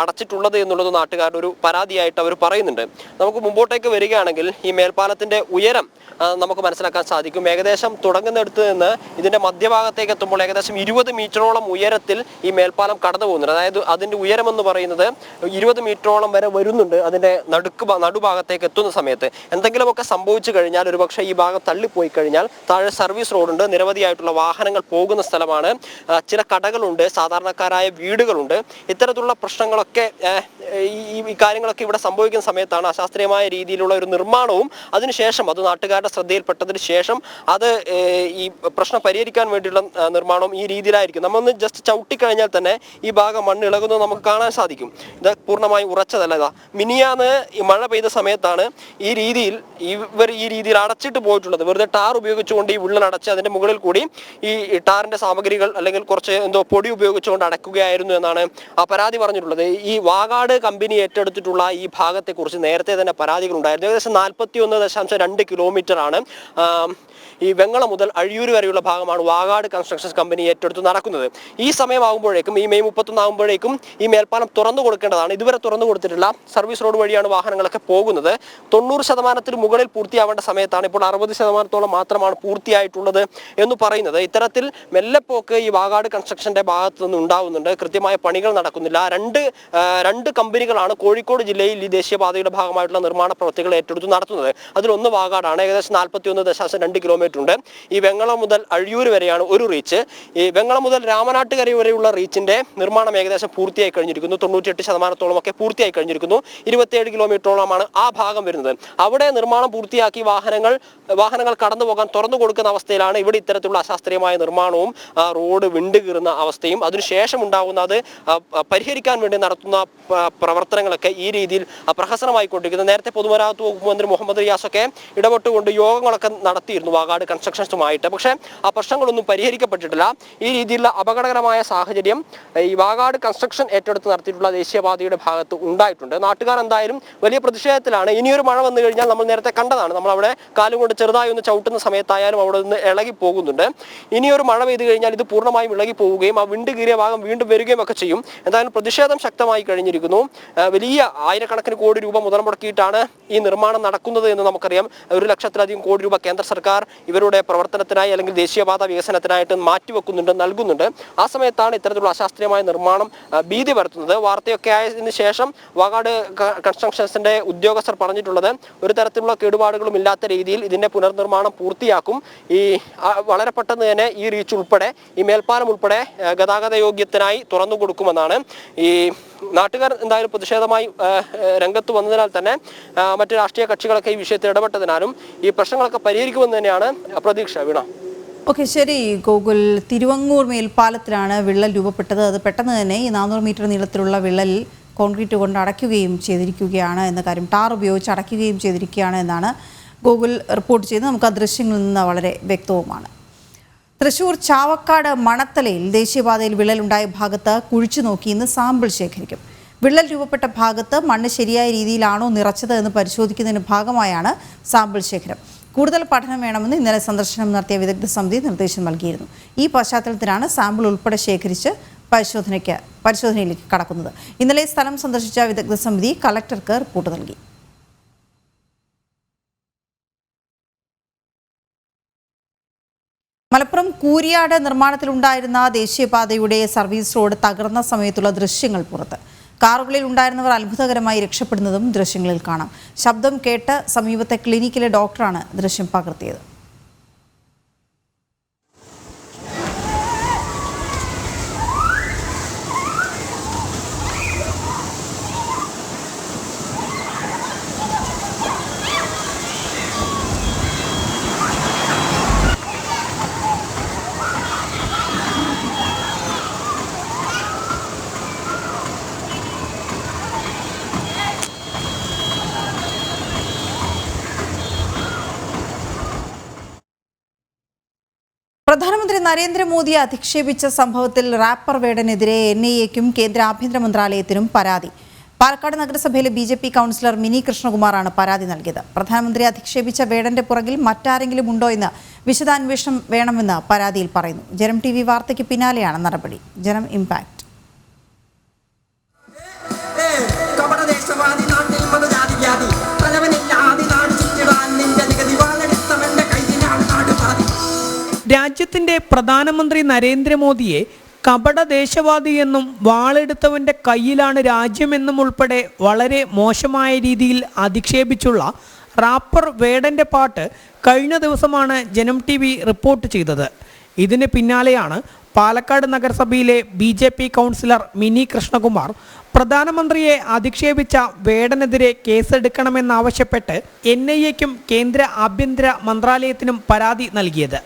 G: അടച്ചിട്ടുള്ളത് എന്നുള്ളത് നാട്ടുകാരുടെ ഒരു പരാതിയായിട്ട് അവർ പറയുന്നുണ്ട്. നമുക്ക് മുമ്പോട്ടേക്ക് വരികയാണെങ്കിൽ ഈ മേൽപ്പാലത്തിന്റെ ഉയരം നമുക്ക് മനസ്സിലാക്കാൻ സാധിക്കും. ഏകദേശം തുടങ്ങുന്നിടത്ത് നിന്ന് ഇതിന്റെ മധ്യഭാഗത്തേക്ക് എത്തുമ്പോൾ ഏകദേശം 20 മീറ്ററോളം ഉയരത്തിൽ ഈ മേൽപ്പാലം കടന്നു പോകുന്നുണ്ട്. അതായത് അതിന്റെ ഉയരം എന്ന് പറയുന്നത് 20 മീറ്ററോളം വരെ വരുന്നുണ്ട്. അതിന്റെ നടുഭാഗത്തേക്ക് എത്തുന്ന സമയത്ത് എന്തെങ്കിലുമൊക്കെ സംഭവിച്ചു കഴിഞ്ഞാൽ, ഒരുപക്ഷെ ഈ ഭാഗം തള്ളിപ്പോയി കഴിഞ്ഞാൽ താഴെ സർവീസ് റോഡുണ്ട്, നിരവധിയായിട്ടുള്ള വാഹനങ്ങൾ പോകുന്ന സ്ഥലമാണ്, ചില കടകളുണ്ട്, സാധാരണക്കാരായ വീടുകളുണ്ട്. ഇത്തരത്തിലുള്ള പ്രശ്നങ്ങളൊക്കെ ഈ കാര്യങ്ങളൊക്കെ ഇവിടെ സംഭവിക്കുന്ന സമയത്താണ് അശാസ്ത്രീയമായ രീതിയിലുള്ള ഒരു നിർമ്മാണവും അതിനുശേഷം അത് നാട്ടുകാരുടെ ശ്രദ്ധയിൽപ്പെട്ടതിന് ശേഷം അത് ഈ പ്രശ്നം പരിഹരിക്കാൻ വേണ്ടിയുള്ള നിർമ്മാണവും ഈ രീതിയിലായിരിക്കും. നമ്മളൊന്ന് ജസ്റ്റ് ചവിട്ടിക്കഴിഞ്ഞാൽ തന്നെ ഈ ഭാഗം മണ്ണ് ഇളകുന്നത് നമുക്ക് കാണാൻ സാധിക്കും. ഇത് പൂർണ്ണമായും ഉറച്ചതല്ല. മിനിയാന്ന് ഈ മഴ പെയ്ത സമയത്താണ് ഈ രീതിയിൽ അടച്ചിട്ട് പോയിട്ടുള്ളത്. വെറുതെ ടാർ ഉപയോഗിച്ചുകൊണ്ട് ഈ വിള്ളൽ അടച്ച് അതിന്റെ മുകളിൽ കൂടി ഈ ടാറിന്റെ സാമഗ്രികൾ അല്ലെങ്കിൽ കുറച്ച് പൊടി ഉപയോഗിച്ചുകൊണ്ട് അടക്കുകയായിരുന്നു എന്നാണ് ആ പരാതി പറഞ്ഞിട്ടുള്ളത്. ഈ വാഗാഡ് കമ്പനി ഏറ്റെടുത്തിട്ടുള്ള ഈ ഭാഗത്തെക്കുറിച്ച് നേരത്തെ തന്നെ പരാതികൾ ഉണ്ടായിരുന്നു. ഏകദേശം 41.2 കിലോമീറ്റർ ആണ് ഈ വെങ്ങളം മുതൽ അഴിയൂർ വരെയുള്ള ഭാഗമാണ് വാഗാഡ് കൺസ്ട്രക്ഷൻസ് കമ്പനി ഏറ്റെടുത്ത് നടക്കുന്നത്. ഈ സമയമാകുമ്പോഴേക്കും, ഈ മെയ് 31 ആകുമ്പോഴേക്കും ഈ മേൽപ്പാലം തുറന്നു കൊടുക്കേണ്ടതാണ്. ഇതുവരെ തുറന്നു കൊടുത്തിട്ടില്ല. സർവീസ് റോഡ് വഴിയാണ് വാഹനങ്ങളൊക്കെ പോകുന്നത്. 90% മുകളിൽ പൂർത്തിയാവേണ്ട സമയത്താണ് ഇപ്പോൾ 60% മാത്രമാണ് പൂർത്തിയായിട്ടുള്ളത് എന്ന് പറയുന്നത്. ഇത്തരത്തിൽ മെല്ലെപ്പോക്ക് ഈ വാഗാഡ് കൺസ്ട്രക്ഷന്റെ ഭാഗത്ത് നിന്ന് ഉണ്ടാവുന്നുണ്ട്. കൃത്യമായ പണികൾ നടക്കുന്നില്ല. രണ്ട് കമ്പനികളാണ് കോഴിക്കോട് ജില്ലയിൽ ഈ ദേശീയപാതയുടെ ഭാഗമായിട്ടുള്ള നിർമ്മാണ പ്രവൃത്തികൾ ഏറ്റെടുത്ത് നടത്തുന്നത്. അതിലൊന്ന് വാഗാഡാണ്. ഏകദേശം 41.2 കിലോമീറ്റർ ഉണ്ട്. ഈ വെങ്ങളം മുതൽ അഴിയൂർ വരെയാണ് ഒരു റീച്ച്. ഈ വെങ്ങളം മുതൽ രാമനാട്ടുകര വരെയുള്ള റീച്ചിന്റെ നിർമ്മാണം ഏകദേശം പൂർത്തിയായി കഴിഞ്ഞിരിക്കുന്നു. 98% ഒക്കെ പൂർത്തിയായി കഴിഞ്ഞിരിക്കുന്നു. 27 കിലോമീറ്ററോളമാണ് ആ ഭാഗം വരുന്നത്. അവിടെ നിർമ്മാണം പൂർത്തിയാക്കി വാഹനങ്ങൾ കടന്നു പോകാൻ തുറന്നു കൊടുക്കുന്ന അവസ്ഥയിലാണ് ഇവിടെ ഇത്തരത്തിലുള്ള അശാസ്ത്രീയമായ നിർമ്മാണവും റോഡ് വിണ്ടുകീറുന്ന അവസ്ഥയും അതിനുശേഷം ഉണ്ടാകുന്ന അത് പരിഹരിക്കാൻ വേണ്ടി നടത്തുന്ന പ്രവർത്തനങ്ങളൊക്കെ ഈ രീതിയിൽ പ്രഹസനമായിക്കൊണ്ടിരിക്കുന്നത്. നേരത്തെ പൊതുമരാമത്ത് വകുപ്പ് മന്ത്രി മുഹമ്മദ് റിയാസൊക്കെ ഇടപെട്ടുകൊണ്ട് യോഗങ്ങളൊക്കെ നടത്തിയിരുന്നു വാഗാഡ് കൺസ്ട്രക്ഷൻസുമായിട്ട്. പക്ഷേ ആ പ്രശ്നങ്ങളൊന്നും പരിഹരിക്കപ്പെട്ടിട്ടില്ല. ഈ രീതിയിലുള്ള അപകടകരമായ സാഹചര്യം ഈ വാഗാഡ് കൺസ്ട്രക്ഷൻ ഏറ്റെടുത്ത് നടത്തിയിട്ടുള്ള ദേശീയപാതയുടെ ഭാഗത്ത് ഉണ്ടായിട്ടുണ്ട്. നാട്ടുകാർ എന്തായാലും വലിയ പ്രതിഷേധത്തിലാണ്. ഇനിയൊരു മഴ വന്നു കഴിഞ്ഞാൽ നമ്മൾ നേരത്തെ കണ്ടതാണ്, നമ്മളവിടെ കാലും കൊണ്ട് ചെറുതായി ഒന്ന് ചവിട്ടുന്ന സമയത്തായാലും അവിടെ നിന്ന് ഇളകി പോകുന്നുണ്ട്. ഇനിയൊരു മഴ പെയ്തു കഴിഞ്ഞാൽ ഇത് പൂർണ്ണമായും ഇളകി പോവുകയും ആ വിണ്ട് കീറിയ ഭാഗം വീണ്ടും വരികയും ഒക്കെ ചെയ്യും. എന്തായാലും പ്രതിഷേധം ശക്തമായി കഴിഞ്ഞിരിക്കുന്നു. വലിയ ആയിരക്കണക്കിന് കോടി രൂപ മുതൽ മുടക്കിയിട്ടാണ് ഈ നിർമ്മാണം നടക്കുന്നത് എന്ന് നമുക്കറിയാം. 1 ലക്ഷത്തിലധികം കോടി രൂപ കേന്ദ്ര സർക്കാർ ഇവരുടെ പ്രവർത്തനത്തിനായി അല്ലെങ്കിൽ ദേശീയപാത വികസനത്തിനായിട്ട് മാറ്റിവെക്കുന്നുണ്ട്, നൽകുന്നുണ്ട്. ആ സമയത്താണ് ഇത്തരത്തിലുള്ള അശാസ്ത്രീയമായ നിർമ്മാണം ഭീതി പരത്തുന്നത്. വാർത്തയൊക്കെ ആയ ഇതിന് ശേഷം വാഗാട് കൺസ്ട്രക്ഷൻസിന്റെ ഉദ്യോഗസ്ഥർ പറഞ്ഞിട്ടുള്ളത് ഒരു തരത്തിലുള്ള കേടുപാടുകളും ഇല്ലാത്ത രീതിയിൽ ഇതിന്റെ പുനർനിർമ്മാണം പൂർത്തിയാക്കും. ഈ വളരെ പെട്ടെന്ന് തന്നെ ഈ റീച്ച് ഉൾപ്പെടെ ഈ മേൽപ്പാലം ഉൾപ്പെടെ ഗതാഗത യോഗ്യത്തിനായി തുറന്നു കൊടുക്കുമെന്നാണ്. ഈ നാട്ടുകാർ എന്തായാലും പ്രതിഷേധമായി രംഗത്ത് വന്നതിനാൽ തന്നെ മറ്റ് രാഷ്ട്രീയ കക്ഷികളൊക്കെ ഈ വിഷയത്തിൽ ഇടപെട്ടതിനാലും ഈ പ്രശ്നങ്ങളൊക്കെ പരിഹരിക്കുമെന്ന് തന്നെയാണ് പ്രതീക്ഷ. വീണ.
A: ഓക്കെ, ശരി ഗോകുൽ. തിരുവങ്ങൂർ മേൽപ്പാലത്തിലാണ് വിള്ളൽ രൂപപ്പെട്ടത്. അത് പെട്ടെന്ന് തന്നെ ഈ 400 മീറ്റർ നീളത്തിലുള്ള വിള്ളൽ കോൺക്രീറ്റ് കൊണ്ട് അടയ്ക്കുകയും ചെയ്തിരിക്കുകയാണ് എന്ന കാര്യം, ടാർ ഉപയോഗിച്ച് അടയ്ക്കുകയും ചെയ്തിരിക്കുകയാണ് എന്നാണ് ഗോകുൽ റിപ്പോർട്ട് ചെയ്തത്. നമുക്ക് ആ ദൃശ്യങ്ങളിൽ നിന്ന് വളരെ വ്യക്തവുമാണ്. തൃശൂർ ചാവക്കാട് മണത്തലയിൽ ദേശീയപാതയിൽ വിള്ളലുണ്ടായ ഭാഗത്ത് കുഴിച്ചു നോക്കി ഇന്ന് സാമ്പിൾ ശേഖരിക്കും. വിള്ളൽ രൂപപ്പെട്ട ഭാഗത്ത് മണ്ണ് ശരിയായ രീതിയിലാണോ നിറച്ചത് എന്ന് പരിശോധിക്കുന്നതിന് ഭാഗമായാണ് സാമ്പിൾ ശേഖരം. കൂടുതൽ പഠനം വേണമെന്ന് ഇന്നലെ സന്ദർശനം നടത്തിയ വിദഗ്ധ സമിതി നിർദ്ദേശം നൽകിയിരുന്നു. ഈ പശ്ചാത്തലത്തിലാണ് സാമ്പിൾ ഉൾപ്പെടെ ശേഖരിച്ച് പരിശോധനയിലേക്ക് കടക്കുന്നത്. ഇന്നലെ സ്ഥലം സന്ദർശിച്ച വിദഗ്ധ സമിതി കളക്ടർക്ക് റിപ്പോർട്ട് നൽകി. മലപ്പുറം കൂരിയാട് നിർമ്മാണത്തിലുണ്ടായിരുന്ന ദേശീയപാതയുടെ സർവീസ് റോഡ് തകർന്ന സമയത്തുള്ള ദൃശ്യങ്ങൾ പുറത്ത്. കാറുകളിൽ ഉണ്ടായിരുന്നവർ അത്ഭുതകരമായി രക്ഷപ്പെടുന്നതും ദൃശ്യങ്ങളിൽ കാണാം. ശബ്ദം കേട്ട് സമീപത്തെ ക്ലിനിക്കിലെ ഡോക്ടറാണ് ദൃശ്യം പകർത്തിയത്. പ്രധാനമന്ത്രി നരേന്ദ്രമോദിയെ അധിക്ഷേപിച്ച സംഭവത്തിൽ റാപ്പർ വേടനെതിരെ NIA-ക്കും കേന്ദ്ര ആഭ്യന്തര മന്ത്രാലയത്തിനും പരാതി. പാലക്കാട് നഗരസഭയിലെ BJP കൗൺസിലർ മിനി കൃഷ്ണകുമാറാണ് പരാതി നൽകിയത്. പ്രധാനമന്ത്രിയെ അധിക്ഷേപിച്ച വേടന്റെ പുറകിൽ മറ്റാരെങ്കിലും ഉണ്ടോ എന്ന് വിശദാന്വേഷണം വേണമെന്ന് പരാതിയിൽ പറയുന്നു. ജനം TV വാർത്തയ്ക്ക് പിന്നാലെയാണ് നടപടി. ജനം ഇമ്പാക്ട്.
H: രാജ്യത്തിന്റെ പ്രധാനമന്ത്രി നരേന്ദ്രമോദിയെ കപട ദേശവാദിയെന്നും വാളെടുത്തവന്റെ കയ്യിലാണ് രാജ്യമെന്നും ഉൾപ്പെടെ വളരെ മോശമായ രീതിയിൽ അധിക്ഷേപിച്ചുള്ള റാപ്പർ വേടന്റെ പാട്ട് കഴിഞ്ഞ ദിവസമാണ് ജനം TV റിപ്പോർട്ട് ചെയ്തത്. ഇതിന് പിന്നാലെയാണ് പാലക്കാട് നഗരസഭയിലെ BJP കൗൺസിലർ മിനി കൃഷ്ണകുമാർ പ്രധാനമന്ത്രിയെ അധിക്ഷേപിച്ച വേടനെതിരെ കേസെടുക്കണമെന്നാവശ്യപ്പെട്ട് NIA-ക്കും കേന്ദ്ര ആഭ്യന്തര മന്ത്രാലയത്തിനും പരാതി നൽകിയത്.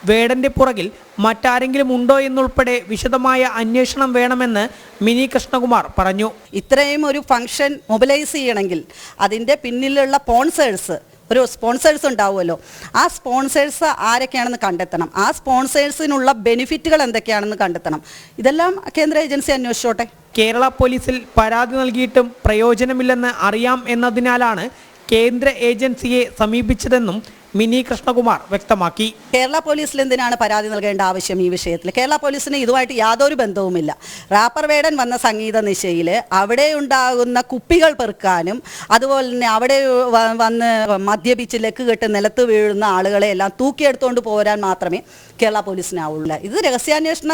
H: വേടന്റെ പുറകിൽ മറ്റാരെങ്കിലും ഉണ്ടോ എന്നുൾപ്പെടെ വിശദമായ അന്വേഷണം വേണമെന്ന് മിനി കൃഷ്ണകുമാർ പറഞ്ഞു.
I: ഇത്രയും ഒരു ഫംഗ്ഷൻ മൊബിലൈസ് ചെയ്യണമെങ്കിൽ അതിൻ്റെ പിന്നിലുള്ള സ്പോൺസേഴ്സ് ഉണ്ടാവുമല്ലോ. ആ സ്പോൺസേഴ്സ് ആരൊക്കെയാണെന്ന് കണ്ടെത്തണം. ആ സ്പോൺസേഴ്സിനുള്ള ബെനിഫിറ്റുകൾ എന്തൊക്കെയാണെന്ന് കണ്ടെത്തണം. ഇതെല്ലാം കേന്ദ്ര ഏജൻസി അന്വേഷിച്ചോട്ടെ.
H: കേരള പോലീസിൽ പരാതി നൽകിയിട്ടും പ്രയോജനമില്ലെന്ന് അറിയാം എന്നതിനാലാണ് കേന്ദ്ര ഏജൻസിയെ സമീപിച്ചതെന്നും മിനി കൃഷ്ണകുമാർ വ്യക്തമാക്കി.
I: കേരള പോലീസിൽ എന്തിനാണ് പരാതി നൽകേണ്ട ആവശ്യം ഈ വിഷയത്തിൽ? കേരള പോലീസിന് ഇതുമായിട്ട് യാതൊരു ബന്ധവുമില്ല. റാപ്പർ വേടൻ വന്ന സംഗീത നിശയിൽ അവിടെ ഉണ്ടാകുന്ന കുപ്പികൾ പെറുക്കാനും അതുപോലെ തന്നെ അവിടെ വന്ന് മദ്യപിച്ച് ലക്ക് കെട്ട് നിലത്ത് വീഴുന്ന ആളുകളെ എല്ലാം തൂക്കിയെടുത്തുകൊണ്ട് പോരാൻ മാത്രമേ കേരള പോലീസിനാവുള്ളൂ. ഇത് രഹസ്യാന്വേഷണ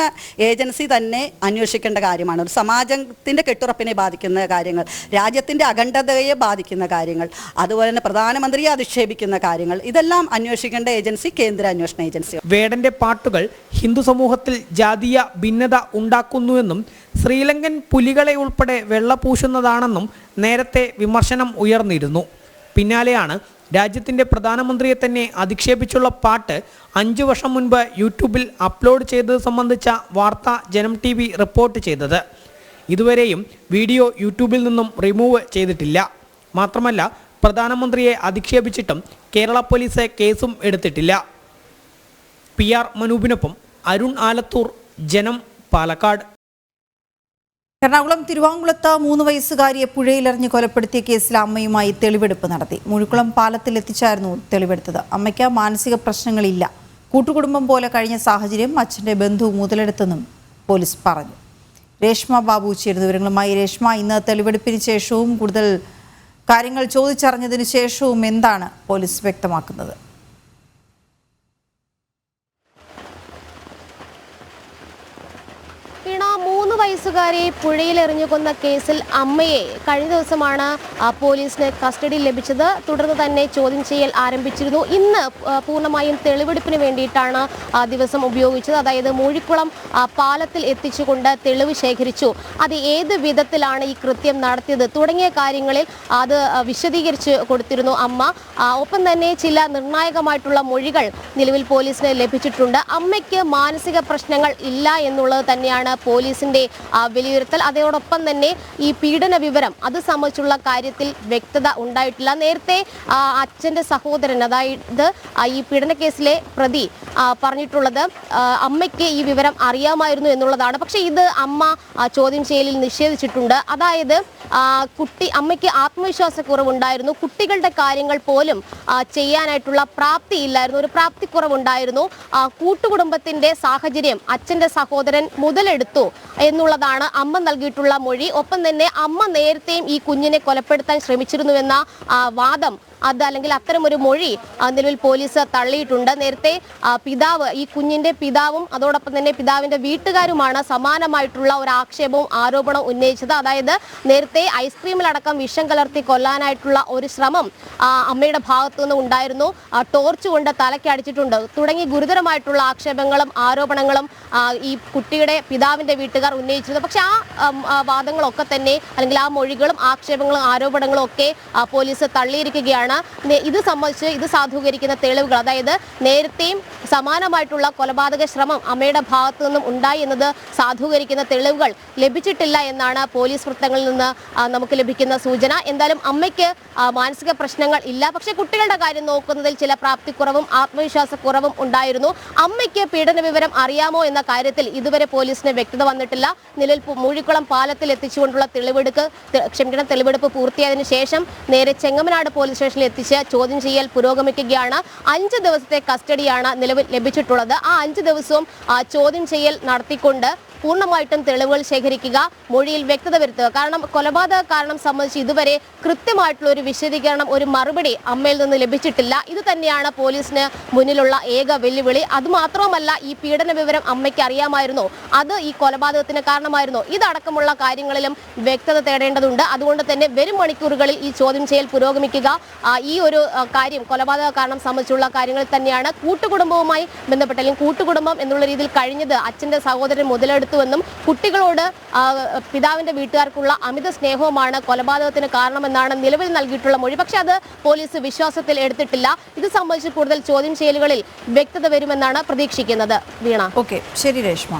I: ഏജൻസി തന്നെ അന്വേഷിക്കേണ്ട കാര്യമാണ്. ഒരു സമാജത്തിൻ്റെ കെട്ടുറപ്പിനെ ബാധിക്കുന്ന കാര്യങ്ങൾ, രാജ്യത്തിൻ്റെ അഖണ്ഡതയെ ബാധിക്കുന്ന കാര്യങ്ങൾ, അതുപോലെ തന്നെ പ്രധാനമന്ത്രിയെ അധിക്ഷേപിക്കുന്ന കാര്യങ്ങൾ, ഇതെല്ലാം അന്വേഷിക്കേണ്ട ഏജൻസി കേന്ദ്ര അന്വേഷണ ഏജൻസി.
H: വേടന്റെ പാട്ടുകൾ ഹിന്ദു സമൂഹത്തിൽ ജാതീയ ഭിന്നത ഉണ്ടാക്കുന്നുവെന്നും ശ്രീലങ്കൻ പുലികളെ ഉൾപ്പെടെ വെള്ളപൂശുന്നതാണെന്നും നേരത്തെ വിമർശനം ഉയർന്നിരുന്നു. പിന്നാലെയാണ് രാജ്യത്തിന്റെ പ്രധാനമന്ത്രിയെ തന്നെ അധിക്ഷേപിച്ചുള്ള പാട്ട് 5 വർഷം മുൻപ് യൂട്യൂബിൽ അപ്ലോഡ് ചെയ്തത് സംബന്ധിച്ച വാർത്ത ജനം TV റിപ്പോർട്ട് ചെയ്തത്. ഇതുവരെയും വീഡിയോ യൂട്യൂബിൽ നിന്നും റിമൂവ് ചെയ്തിട്ടില്ല. മാത്രമല്ല പ്രധാനമന്ത്രിയെ അധിക്ഷേപിച്ചിട്ടും കേരള പോലീസ് കേസും എടുത്തിട്ടില്ല. PR മനൂപിനൊപ്പം അരുൺ ആലത്തൂർ, ജനം, പാലക്കാട്.
A: എറണാകുളം തിരുവാങ്കുളത്ത് 3 വയസ്സുകാരിയെ പുഴയിലെറിഞ്ഞ് കൊലപ്പെടുത്തിയ കേസിൽ അമ്മയുമായി തെളിവെടുപ്പ് നടത്തി. മുഴുക്കുളം പാലത്തിൽ എത്തിച്ചായിരുന്നു തെളിവെടുത്തത്. അമ്മയ്ക്ക് മാനസിക പ്രശ്നങ്ങളില്ല. കൂട്ടുകുടുംബം പോലെ കഴിഞ്ഞ സാഹചര്യം അച്ഛൻ്റെ ബന്ധു മുതലെടുത്തെന്നും പോലീസ് പറഞ്ഞു. രേഷ്മ ബാബു ചേരുന്ന വിവരങ്ങളുമായി. രേഷ്മ, ഇന്ന് തെളിവെടുപ്പിന് ശേഷവും കൂടുതൽ കാര്യങ്ങൾ ചോദിച്ചറിഞ്ഞതിന് ശേഷവും എന്താണ് പോലീസ് വ്യക്തമാക്കുന്നത്?
J: വീണ 3 വയസ്സുകാരെ പുഴയിലെറിഞ്ഞു കൊന്ന കേസിൽ അമ്മയെ കഴിഞ്ഞ ദിവസമാണ് പോലീസിന് കസ്റ്റഡിയിൽ ലഭിച്ചത്. തുടർന്ന് തന്നെ ചോദ്യം ചെയ്യൽ ആരംഭിച്ചിരുന്നു. ഇന്ന് പൂർണ്ണമായും തെളിവെടുപ്പിന് വേണ്ടിയിട്ടാണ് ദിവസം ഉപയോഗിച്ചത്. അതായത് മൂഴിക്കുളം പാലത്തിൽ എത്തിച്ചുകൊണ്ട് തെളിവ് ശേഖരിച്ചു. അത് ഏത് വിധത്തിലാണ് ഈ കൃത്യം നടത്തിയത് തുടങ്ങിയ കാര്യങ്ങളിൽ അത് വിശദീകരിച്ച് കൊടുത്തിരുന്നു അമ്മ. ഒപ്പം തന്നെ ചില നിർണായകമായിട്ടുള്ള മൊഴികൾ നിലവിൽ പോലീസിന് ലഭിച്ചിട്ടുണ്ട്. അമ്മയ്ക്ക് മാനസിക പ്രശ്നങ്ങൾ ഇല്ല എന്നുള്ളത് തന്നെയാണ് പോലീസിന്റെ വിലയിരുത്തൽ. അതോടൊപ്പം തന്നെ ഈ പീഡന വിവരം അത് സംബന്ധിച്ചുള്ള കാര്യത്തിൽ വ്യക്തത ഉണ്ടായിട്ടില്ല. നേരത്തെ അച്ഛന്റെ സഹോദരൻ, അതായത് ഈ പീഡന കേസിലെ പ്രതി പറഞ്ഞിട്ടുള്ളത് അമ്മയ്ക്ക് ഈ വിവരം അറിയാമായിരുന്നു എന്നുള്ളതാണ്. പക്ഷേ ഇത് അമ്മ ചോദ്യം ചെയ്യലിൽ നിഷേധിച്ചിട്ടുണ്ട്. അതായത് അമ്മയ്ക്ക് ആത്മവിശ്വാസക്കുറവുണ്ടായിരുന്നു, കുട്ടികളുടെ കാര്യങ്ങൾ പോലും ചെയ്യാനായിട്ടുള്ള പ്രാപ്തിയില്ലായിരുന്നു, ഒരു പ്രാപ്തിക്കുറവുണ്ടായിരുന്നു. കൂട്ടുകുടുംബത്തിന്റെ സാഹചര്യം അച്ഛന്റെ സഹോദരൻ മുതലെടുത്തു എന്നുള്ളതാണ് അമ്മ നൽകിയിട്ടുള്ള മൊഴി. ഒപ്പം തന്നെ അമ്മ നേരത്തെയും ഈ കുഞ്ഞിനെ കൊലപ്പെടുത്താൻ ശ്രമിച്ചിരുന്നുവെന്ന വാദം അല്ലെങ്കിൽ അത്തരമൊരു മൊഴി നിലവിൽ പോലീസ് തള്ളിയിട്ടുണ്ട്. നേരത്തെ പിതാവ്, ഈ കുഞ്ഞിന്റെ പിതാവും അതോടൊപ്പം തന്നെ പിതാവിന്റെ വീട്ടുകാരുമാണ് സമാനമായിട്ടുള്ള ഒരു ആക്ഷേപവും ആരോപണവും ഉന്നയിച്ചത്. അതായത് നേരത്തെ ഐസ്ക്രീമിലടക്കം വിഷം കലർത്തി കൊല്ലാനായിട്ടുള്ള ഒരു ശ്രമം അമ്മയുടെ ഭാഗത്തു നിന്ന് ഉണ്ടായിരുന്നു, ടോർച്ച് കൊണ്ട് തലയ്ക്ക് അടിച്ചിട്ടുണ്ട് തുടങ്ങി ഗുരുതരമായിട്ടുള്ള ആക്ഷേപങ്ങളും ആരോപണങ്ങളും ഈ കുട്ടിയുടെ പിതാവിന്റെ വീട്ടുകാർ ഉന്നയിച്ചിരുന്നു. പക്ഷെ ആ വാദങ്ങളൊക്കെ തന്നെ അല്ലെങ്കിൽ ആ മൊഴികളും ആക്ഷേപങ്ങളും ആരോപണങ്ങളും ഒക്കെ പോലീസ് തള്ളിയിരിക്കുകയാണ്. ഇത് സംബന്ധിച്ച് ഇത് സാധൂകരിക്കുന്ന തെളിവുകൾ, അതായത് നേരത്തെയും സമാനമായിട്ടുള്ള കൊലപാതക ശ്രമം അമ്മയുടെ ഭാഗത്തു നിന്നും ഉണ്ടായി എന്നത് സാധൂകരിക്കുന്ന തെളിവുകൾ ലഭിച്ചിട്ടില്ല എന്നാണ് പോലീസ് വൃത്തങ്ങളിൽ നിന്ന് നമുക്ക് ലഭിക്കുന്ന സൂചന. എന്തായാലും അമ്മയ്ക്ക് മാനസിക പ്രശ്നങ്ങൾ ഇല്ല, പക്ഷെ കുട്ടികളുടെ കാര്യം നോക്കുന്നതിൽ ചില പ്രാപ്തിക്കുറവും ആത്മവിശ്വാസക്കുറവും ഉണ്ടായിരുന്നു. അമ്മയ്ക്ക് പീഡന വിവരം അറിയാമോ എന്ന കാര്യത്തിൽ ഇതുവരെ പോലീസിന് വ്യക്തത വന്നിട്ടില്ല. നിലവിൽ മൂഴിക്കുളം പാലത്തിൽ എത്തിച്ചുകൊണ്ടുള്ള തെളിവെടുപ്പ് പൂർത്തിയായതിനു ശേഷം നേരെ ചെങ്ങമനാട് പോലീസ് സ്റ്റേഷനിൽ എത്തിച്ച് ചോദ്യം ചെയ്യൽ പുരോഗമിക്കുകയാണ്. 5 ദിവസത്തെ കസ്റ്റഡിയാണ് നിലവിൽ ലഭിച്ചിട്ടുള്ളത്. ആ 5 ദിവസവും ചോദ്യം ചെയ്യൽ നടത്തിക്കൊണ്ട് പൂർണ്ണമായിട്ടും തെളിവുകൾ ശേഖരിക്കുക, മൊഴിയിൽ വ്യക്തത വരുത്തുക. കാരണം കൊലപാതക കാരണം സംബന്ധിച്ച് ഇതുവരെ കൃത്യമായിട്ടുള്ള ഒരു വിശദീകരണം, ഒരു മറുപടി അമ്മയിൽ നിന്ന് ലഭിച്ചിട്ടില്ല. ഇത് തന്നെയാണ് പോലീസിന് മുന്നിലുള്ള ഏക വെല്ലുവിളി. അതുമാത്രവുമല്ല, ഈ പീഡന വിവരം അമ്മയ്ക്ക് അറിയാമായിരുന്നു, അത് ഈ കൊലപാതകത്തിന് കാരണമായിരുന്നു, ഇതടക്കമുള്ള കാര്യങ്ങളിലും വ്യക്തത തേടേണ്ടതുണ്ട്. അതുകൊണ്ട് തന്നെ വരും മണിക്കൂറുകളിൽ ഈ ചോദ്യം ചെയ്യൽ പുരോഗമിക്കുക. ഈ ഒരു കാര്യം, കൊലപാതക കാരണം സംബന്ധിച്ചുള്ള കാര്യങ്ങളിൽ തന്നെയാണ്. കൂട്ടുകുടുംബവുമായി ബന്ധപ്പെട്ട അല്ലെങ്കിൽ കൂട്ടുകുടുംബം എന്നുള്ള രീതിയിൽ കഴിഞ്ഞത് അച്ഛന്റെ സഹോദരൻ മുതലെടുത്തുവെന്നും കുട്ടികളോട് പിതാവിന്റെ വീട്ടുകാർക്കുള്ള അമിത സ്നേഹവുമാണ് കൊലപാതകത്തിന് കാരണമെന്നാണ് നിലവിൽ നൽകിയിട്ടുള്ള മൊഴി. പക്ഷെ അത് പോലീസ് വിശ്വാസത്തിൽ എടുത്തിട്ടില്ല. ഇത് സംബന്ധിച്ച് കൂടുതൽ ചോദ്യം ചെയ്യലുകളിൽ വ്യക്തത വരുമെന്നാണ് പ്രതീക്ഷിക്കുന്നത്. വീണ.
A: ഓക്കെ, ശരി രേഷ്മ.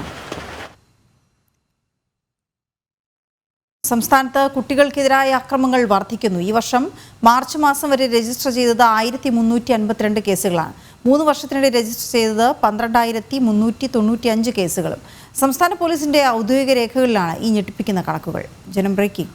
A: സംസ്ഥാനത്ത് കുട്ടികൾക്കെതിരായ അക്രമങ്ങൾ വർദ്ധിക്കുന്നു. ഈ വർഷം മാർച്ച് മാസം വരെ രജിസ്റ്റർ ചെയ്തത് 1352 കേസുകളാണ്. 3 വർഷത്തിനിടെ രജിസ്റ്റർ ചെയ്തത് 12,395 കേസുകളും. സംസ്ഥാന പോലീസിന്റെ ഔദ്യോഗിക രേഖകളിലാണ് ഈ ഞെട്ടിപ്പിക്കുന്ന കണക്കുകൾ. ജനം ബ്രേക്കിംഗ്.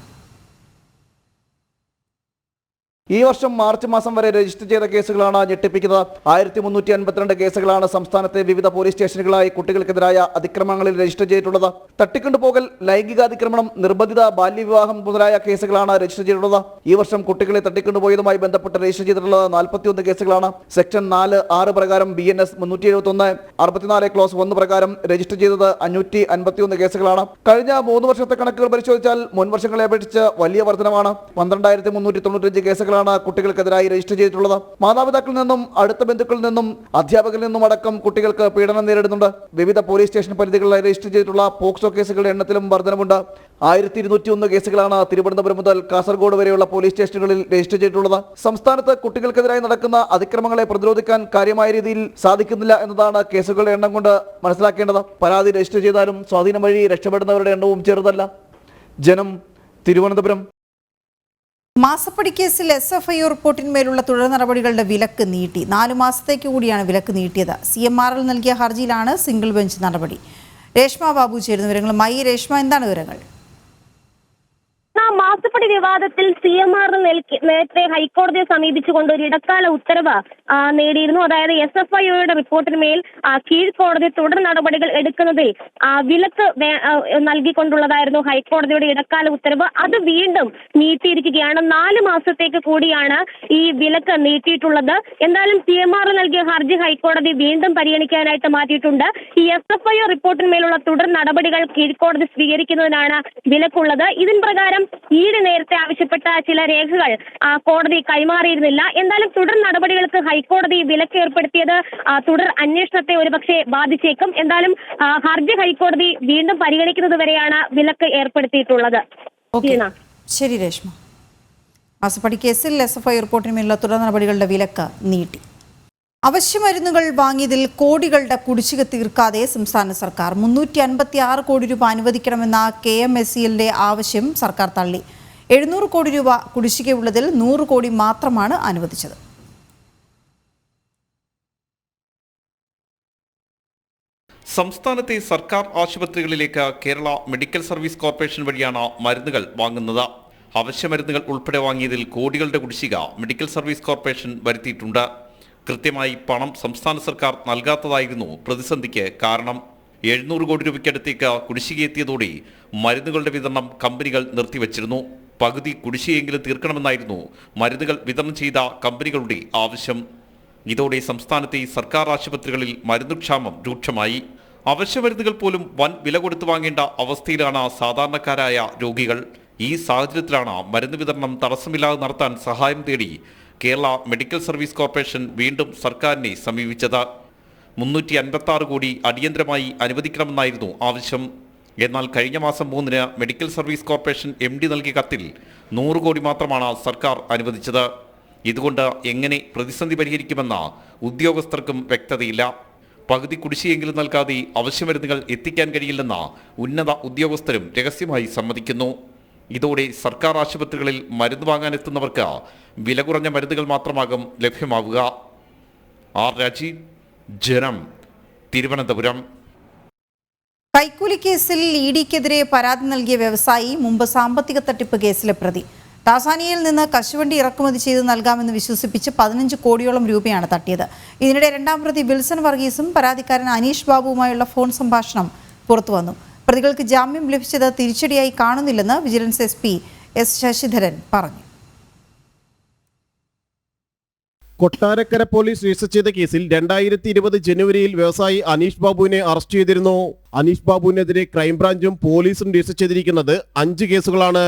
K: ഈ വർഷം മാർച്ച് മാസം വരെ രജിസ്റ്റർ ചെയ്ത കേസുകളാണ് ഞെട്ടിപ്പിക്കുന്നത്. 1352 കേസുകളാണ് സംസ്ഥാനത്തെ വിവിധ പോലീസ് സ്റ്റേഷനുകളായി കുട്ടികൾക്കെതിരായ അതിക്രമങ്ങളിൽ രജിസ്റ്റർ ചെയ്തിട്ടുള്ളത്. തട്ടിക്കൊണ്ടുപോകൽ, ലൈംഗികാതിക്രമണം, നിർബന്ധിത ബാല്യവിവാഹം മുതലായ കേസുകളാണ് രജിസ്റ്റർ ചെയ്തിട്ടുള്ളത്. ഈ വർഷം കുട്ടികളെ തട്ടിക്കൊണ്ടുപോയതുമായി ബന്ധപ്പെട്ട് രജിസ്റ്റർ ചെയ്തിട്ടുള്ളത് 41 കേസുകളാണ്. സെക്ഷൻ 4(6) പ്രകാരം BNS 371, 64 ക്ലോസ് 1 പ്രകാരം രജിസ്റ്റർ ചെയ്തത് 551 കേസുകളാണ്. കഴിഞ്ഞ 3 വർഷത്തെ കണക്കുകൾ പരിശോധിച്ചാൽ മുൻ വർഷങ്ങളെ അപേക്ഷിച്ച് വലിയ വർധനമാണ്. 12,395 കേസുകളാണ് കുട്ടികൾക്കെതിരായി രജിസ്റ്റർ ചെയ്തിട്ടുള്ളത്. മാതാപിതാക്കളിൽ നിന്നും അടുത്ത ബന്ധുക്കളിൽ നിന്നും അധ്യാപകരിൽ നിന്നും അടക്കം കുട്ടികൾക്ക് പീഡനം നേരിടുന്നുണ്ട്. വിവിധ പോലീസ് സ്റ്റേഷൻ പരിധികളിലായി രജിസ്റ്റർ ചെയ്തിട്ടുള്ള പോക്സോ കേസുകളുടെ എണ്ണത്തിലും വർധനമുണ്ട്. 1201 കേസുകളാണ് തിരുവനന്തപുരം മുതൽ കാസർഗോഡ് വരെയുള്ള പോലീസ് സ്റ്റേഷനുകളിൽ രജിസ്റ്റർ ചെയ്തിട്ടുള്ളത്. സംസ്ഥാനത്ത് കുട്ടികൾക്കെതിരായി നടക്കുന്ന അതിക്രമങ്ങളെ പ്രതിരോധിക്കാൻ കാര്യമായ രീതിയിൽ സാധിക്കുന്നില്ല എന്നതാണ് കേസുകളുടെ എണ്ണം കൊണ്ട് മനസ്സിലാക്കേണ്ടത്. പരാതി രജിസ്റ്റർ ചെയ്താലും സ്വാധീനം വഴി രക്ഷപ്പെടുന്നവരുടെ എണ്ണവും ചെറുതല്ല. ജനം, തിരുവനന്തപുരം.
A: മാസപ്പടി കേസിൽ SFI റിപ്പോർട്ടിന്മേലുള്ള തുടർ നടപടികളുടെ വിലക്ക് നീട്ടി. 4 മാസത്തേക്ക് കൂടിയാണ് വിലക്ക് നീട്ടിയത്. CMRL നൽകിയ ഹർജിയിലാണ് സിംഗിൾ ബെഞ്ച് നടപടി. രേഷ്മ ബാബു ചേരുന്ന വിവരങ്ങളുമായി. രേഷ്മ, എന്താണ് വിവരങ്ങൾ?
J: മാസപ്പടി വിവാദത്തിൽ CMR നേരത്തെ ഹൈക്കോടതിയെ സമീപിച്ചുകൊണ്ട് ഒരു ഇടക്കാല ഉത്തരവ് നേടിയിരുന്നു. അതായത് SFIOയുടെ റിപ്പോർട്ടിന് മേൽ കീഴ്ക്കോടതി തുടർ നടപടികൾ എടുക്കുന്നതിൽ വിലക്ക് നൽകിക്കൊണ്ടുള്ളതായിരുന്നു ഹൈക്കോടതിയുടെ ഇടക്കാല ഉത്തരവ്. അത് വീണ്ടും നീട്ടിയിരിക്കുകയാണ്. 4 മാസത്തേക്ക് കൂടിയാണ് ഈ വിലക്ക് നീട്ടിയിട്ടുള്ളത്. എന്തായാലും CMR നൽകിയ ഹർജി ഹൈക്കോടതി വീണ്ടും പരിഗണിക്കാനായിട്ട് മാറ്റിയിട്ടുണ്ട്. ഈ SFIO റിപ്പോർട്ടിന്മേലുള്ള തുടർ നടപടികൾ കീഴ്ക്കോടതി സ്വീകരിക്കുന്നതിനാണ് വിലക്കുള്ളത്. ഇതിൻ പ്രകാരം ഈട് നേരത്തെ ആവശ്യപ്പെട്ട ചില രേഖകൾ കോടതി കൈമാറിയിരുന്നില്ല. എന്തായാലും തുടർ നടപടികൾക്ക് ഹൈക്കോടതി വിലക്ക് ഏർപ്പെടുത്തിയത് തുടർ അന്വേഷണത്തെ ഒരുപക്ഷെ ബാധിച്ചേക്കും. എന്തായാലും ഹർജി ഹൈക്കോടതി വീണ്ടും പരിഗണിക്കുന്നത് വരെയാണ് വിലക്ക് ഏർപ്പെടുത്തിയിട്ടുള്ളത്.
A: ശരി രേഷ്മ. മാസപ്പടി കേസിൽ SFI റിപ്പോർട്ടിന്മേലുള്ള തുടർ നടപടികളുടെ വിലക്ക് നീട്ടി. അവശ്യമരുന്നുകൾ വാങ്ങിയതിൽ കോടികളുടെ കുടിശ്ശിക തീർക്കാതെ സംസ്ഥാന സർക്കാർ 356 കോടി രൂപ അനുവദിക്കണമെന്ന KMSCLന്റെ ആവശ്യം സർക്കാർ തള്ളി. 700 കോടി രൂപ കുടിശ്ശികയുള്ളതിൽ 100 കോടി മാത്രമാണ് അനുവദിച്ചത്.
L: സംസ്ഥാനത്തെ സർക്കാർ ആശുപത്രികളിലേക്ക് കേരള മെഡിക്കൽ സർവീസ് കോർപ്പറേഷൻ വഴിയാണ് മരുന്നുകൾ വാങ്ങുന്നത്. അവശ്യമരുന്നുകൾ ഉൾപ്പെടെ വാങ്ങിയതിൽ കോടികളുടെ കുടിശ്ശിക മെഡിക്കൽ സർവീസ് കോർപ്പറേഷൻ വരുത്തിയിട്ടുണ്ട്. കൃത്യമായി പണം സംസ്ഥാന സർക്കാർ നൽകാത്തതായിരുന്നു പ്രതിസന്ധിക്ക് കാരണം. 700 കോടി രൂപയ്ക്കടുത്തേക്ക് കുടിശ്ശികയെത്തിയതോടെ മരുന്നുകളുടെ വിതരണം കമ്പനികൾ നിർത്തിവച്ചിരുന്നു. പകുതി കുടിശ്ശികയെങ്കിലും തീർക്കണമെന്നായിരുന്നു മരുന്നുകൾ വിതരണം ചെയ്ത കമ്പനികളുടെ ആവശ്യം. ഇതോടെ സംസ്ഥാനത്തെ സർക്കാർ ആശുപത്രികളിൽ മരുന്നുക്ഷാമം രൂക്ഷമായി. അവശ്യമരുന്നുകൾ പോലും വൻ വില കൊടുത്തു വാങ്ങേണ്ട അവസ്ഥയിലാണ് സാധാരണക്കാരായ രോഗികൾ. ഈ സാഹചര്യത്തിലാണ് മരുന്ന് വിതരണം തടസ്സമില്ലാതെ നടത്താൻ സഹായം തേടി കേരള മെഡിക്കൽ സർവീസ് കോർപ്പറേഷൻ വീണ്ടും സർക്കാരിനെ സമീപിച്ചത്. 356 കോടി അടിയന്തരമായി അനുവദിക്കണമെന്നായിരുന്നു ആവശ്യം. എന്നാൽ കഴിഞ്ഞ മാസം 3-ന് മെഡിക്കൽ സർവീസ് കോർപ്പറേഷൻ MD നൽകിയ കത്തിൽ 100 കോടി മാത്രമാണ് സർക്കാർ അനുവദിച്ചത്. ഇതുകൊണ്ട് എങ്ങനെ പ്രതിസന്ധി പരിഹരിക്കുമെന്ന ഉദ്യോഗസ്ഥർക്കും വ്യക്തതയില്ല. പകുതി കുടിശ്ശികയെങ്കിലും നൽകാതെ അവശ്യമരുന്നുകൾ എത്തിക്കാൻ കഴിയില്ലെന്ന ഉന്നത ഉദ്യോഗസ്ഥരും രഹസ്യമായി സമ്മതിക്കുന്നു. ഇതോടെ സർക്കാർ ആശുപത്രികളിൽ മരുന്ന് വാങ്ങാനെത്തുന്നവർക്ക് വില കുറഞ്ഞ മരുന്നുകൾ മാത്രമാകും ലഭ്യമാവുക. ആർ രാജീവ്, ജനം, തിരുവനന്തപുരം.
A: കൈക്കൂലി കേസിൽ EDക്കെതിരെ പരാതി നൽകിയ വ്യവസായി മുമ്പ് സാമ്പത്തിക തട്ടിപ്പ് കേസിലെ പ്രതി. ടാസാനിയയിൽ നിന്ന് കശുവണ്ടി ഇറക്കുമതി ചെയ്ത് നൽകാമെന്ന് വിശ്വസിപ്പിച്ച് 15 കോടിയോളം രൂപയാണ് തട്ടിയത്. ഇതിനിടെ രണ്ടാം പ്രതി വിൽസൺ വർഗീസും പരാതിക്കാരൻ അനീഷ് ബാബുവുമായുള്ള ഫോൺ സംഭാഷണം പുറത്തുവന്നു. പ്രതികൾക്ക് ജാമ്യം ലഭിച്ചത് തിരിച്ചടിയായി കാണുന്നില്ലെന്ന് വിജിലൻസ് SP S ശശിധരൻ പറഞ്ഞു.
E: കൊട്ടാരക്കര പോലീസ് രജിസ്റ്റർ ചെയ്ത കേസിൽ 2020 ജനുവരിയിൽ വ്യവസായി അനീഷ് ബാബുവിനെ അറസ്റ്റ് ചെയ്തിരുന്നു. അനീഷ് ബാബുവിനെതിരെ ക്രൈംബ്രാഞ്ചും പോലീസും രജിസ്റ്റർ ചെയ്തിരിക്കുന്നത് 5 കേസുകളാണ്.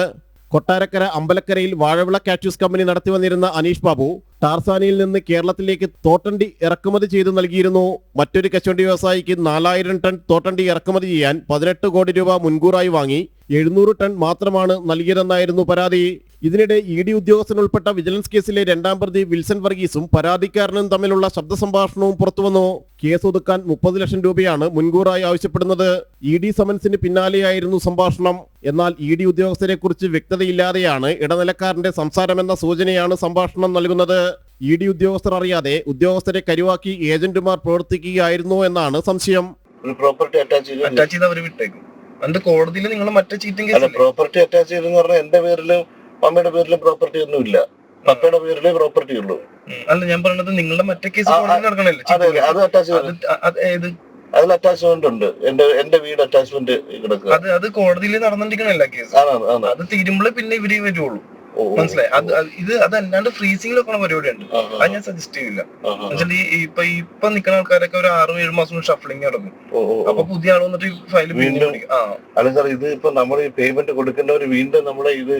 E: കൊട്ടാരക്കര അമ്പലക്കരയിൽ വാഴവിള കാറ്റ്യൂസ് കമ്പനി നടത്തി വന്നിരുന്ന അനീഷ് ബാബു ടാർസാനിയിൽ നിന്ന് കേരളത്തിലേക്ക് തോട്ടണ്ടി ഇറക്കുമതി ചെയ്തു നൽകിയിരുന്നു. മറ്റൊരു കശുവണ്ടി വ്യവസായിക്ക് 4000 ടൺ തോട്ടണ്ടി ഇറക്കുമതി ചെയ്യാൻ 18 കോടി രൂപ മുൻകൂറായി വാങ്ങി 700 ടൺ മാത്രമാണ് നൽകിയതെന്നായിരുന്നു പരാതി. ഇതിനിടെ ED ഉദ്യോഗസ്ഥൻ ഉൾപ്പെട്ട വിജിലൻസ് കേസിലെ രണ്ടാം പ്രതി വിൽസൺ വർഗീസും പരാതിക്കാരനും തമ്മിലുള്ള ശബ്ദ സംഭാഷണവും പുറത്തുവന്നു. കേസ് ഒതുക്കാൻ 30 ലക്ഷം രൂപയാണ് മുൻകൂറായി ആവശ്യപ്പെടുന്നത്. ED സമൻസിന് പിന്നാലെയായിരുന്നു സംഭാഷണം. എന്നാൽ ED ഉദ്യോഗസ്ഥരെ കുറിച്ച് വ്യക്തതയില്ലാതെയാണ് ഇടനിലക്കാരന്റെ സംസാരമെന്ന സൂചനയാണ് സംഭാഷണം നൽകുന്നത്. ED ഉദ്യോഗസ്ഥർ അറിയാതെ ഉദ്യോഗസ്ഥരെ കരുവാക്കി ഏജന്റുമാർ പ്രവർത്തിക്കുകയായിരുന്നു എന്നാണ് സംശയം.
M: പ്രോപ്പർട്ടി അറ്റാച്ച് ചെയ്ത് അവർ വിട്ടേക്കും. അത് കോടതിയിൽ നിങ്ങൾ മറ്റേ ചീറ്റിംഗ് കേസ് പ്രോപ്പർട്ടി അറ്റാച്ച് ചെയ്തെന്ന് പറഞ്ഞാൽ എന്റെ പേരിലും അമ്മയുടെ പേരിലും പ്രോപ്പർട്ടി ഒന്നും ഇല്ല, പപ്പയുടെ പേരിലേ പ്രോപ്പർട്ടി ഉള്ളൂ. അല്ല ഞാൻ പറയുന്നത് നിങ്ങളുടെ മറ്റേ കേസ് നടക്കണല്ലേ, അത് അറ്റാച്ച് അതിൽ അറ്റാച്ച്മെന്റ് ഉണ്ട്. എന്റെ വീട് അറ്റാച്ച്മെന്റ് കിടക്കുക. അത് കോടതിയിൽ നടന്നിരിക്കണല്ല കേസ്. അത് തീരുമ്പോഴേ പിന്നെ ഇവര് വരുള്ളൂ. മനസ്സിലായി? അതല്ലാണ്ട് ഫ്രീസിംഗ് വെക്കണ പരിപാടിയുണ്ട്. അത് ഞാൻ സജസ്റ്റ് ചെയ്യില്ല. എന്നുവെച്ചാൽ ഇപ്പൊ നിൽക്കുന്ന ആൾക്കാരൊക്കെ ഒരു 6-7 മാസം ഷഫ്ലിംഗ് നടക്കും. അപ്പൊ പുതിയ ആൾ വന്നിട്ട് ഫയൽ വീണ്ടും അല്ല സാർ, ഇത് ഇപ്പൊ നമ്മൾ ഈ പേയ്മെന്റ് കൊടുക്കുന്നവര് വീണ്ടും നമ്മുടെ ഇത്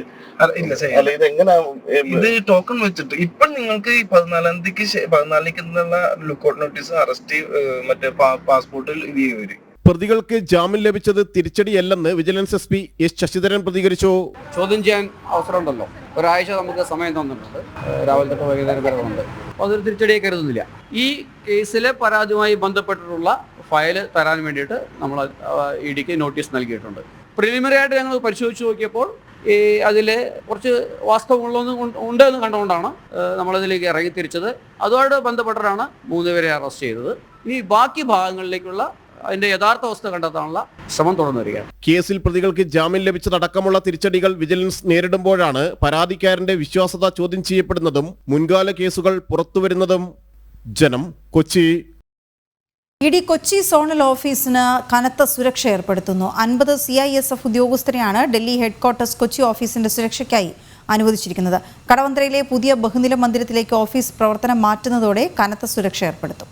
M: ഇത് ടോക്കൺ വെച്ചിട്ട് ഇപ്പൊ നിങ്ങൾക്ക് ഈ 14-നുള്ള ലുക്കൌട്ട് നോട്ടീസ്, അറസ്റ്റ്, മറ്റേ പാസ്പോർട്ടിൽ ഇത് ചെയ്യും.
E: പ്രതികൾക്ക് ജാമ്യം ലഭിച്ചത് തിരിച്ചടിയല്ലെന്ന് വിജിലൻസ് SP S ശശിധരൻ പ്രതികരിച്ചു.
N: ചോദ്യം ചെയ്യാൻ അവസരമുണ്ടല്ലോ, ഒരാഴ്ച നമുക്ക് സമയം തന്നിട്ടുണ്ട്, രാവിലെ തൊട്ട് വൈകുന്നേരം വരെ ഉണ്ട്. അതൊരു തിരിച്ചടിയെ കരുതുന്നില്ല. ഈ കേസിലെ പരാതിയുമായി ബന്ധപ്പെട്ടിട്ടുള്ള ഫയൽ തരാൻ വേണ്ടിയിട്ട് നമ്മൾ EDക്ക് നോട്ടീസ് നൽകിയിട്ടുണ്ട്. പ്രിലിമിനറി ആയിട്ട് ഞങ്ങൾ പരിശോധിച്ച് നോക്കിയപ്പോൾ അതിൽ കുറച്ച് വാസ്തവങ്ങളൊന്നും ഉണ്ടെന്ന് കണ്ടുകൊണ്ടാണ് നമ്മളതിലേക്ക് ഇറങ്ങി തിരിച്ചത്. അതുമായിട്ട് ബന്ധപ്പെട്ടിട്ടാണ് 3 പേരെ അറസ്റ്റ് ചെയ്തത്. ഇനി ബാക്കി ഭാഗങ്ങളിലേക്കുള്ള അതിന്റെ യഥാർത്ഥ വസ്തുത കണ്ടെത്താനുള്ള ശ്രമം തുടർന്നു വരികയാണ്.
O: കേസിൽ പ്രതികൾക്ക് ജാമ്യം ലഭിച്ചതടക്കമുള്ള തിരിച്ചടികൾ വിജിലൻസ് നേരിടുമ്പോഴാണ് പരാതിക്കാരന്റെ വിശ്വാസ്യത ചോദ്യം ചെയ്യപ്പെടുന്നതും മുൻകാല കേസുകൾ പുറത്തുവരുന്നതും. ജനം, കൊച്ചി.
A: ഇഡി കൊച്ചി സോണൽ ഓഫീസിന് കനത്ത സുരക്ഷ ഏർപ്പെടുത്തുന്നു. 50 CISF ഉദ്യോഗസ്ഥരെയാണ് ഡൽഹി ഹെഡ്ക്വാർട്ടേഴ്സ് കൊച്ചി ഓഫീസിന്റെ സുരക്ഷയ്ക്കായി അനുവദിച്ചിരിക്കുന്നത്. കടവന്ത്രയിലെ പുതിയ ബഹുനില മന്ദിരത്തിലേക്ക് ഓഫീസ് പ്രവർത്തനം മാറ്റുന്നതോടെ കനത്ത സുരക്ഷ ഏർപ്പെടുത്തും.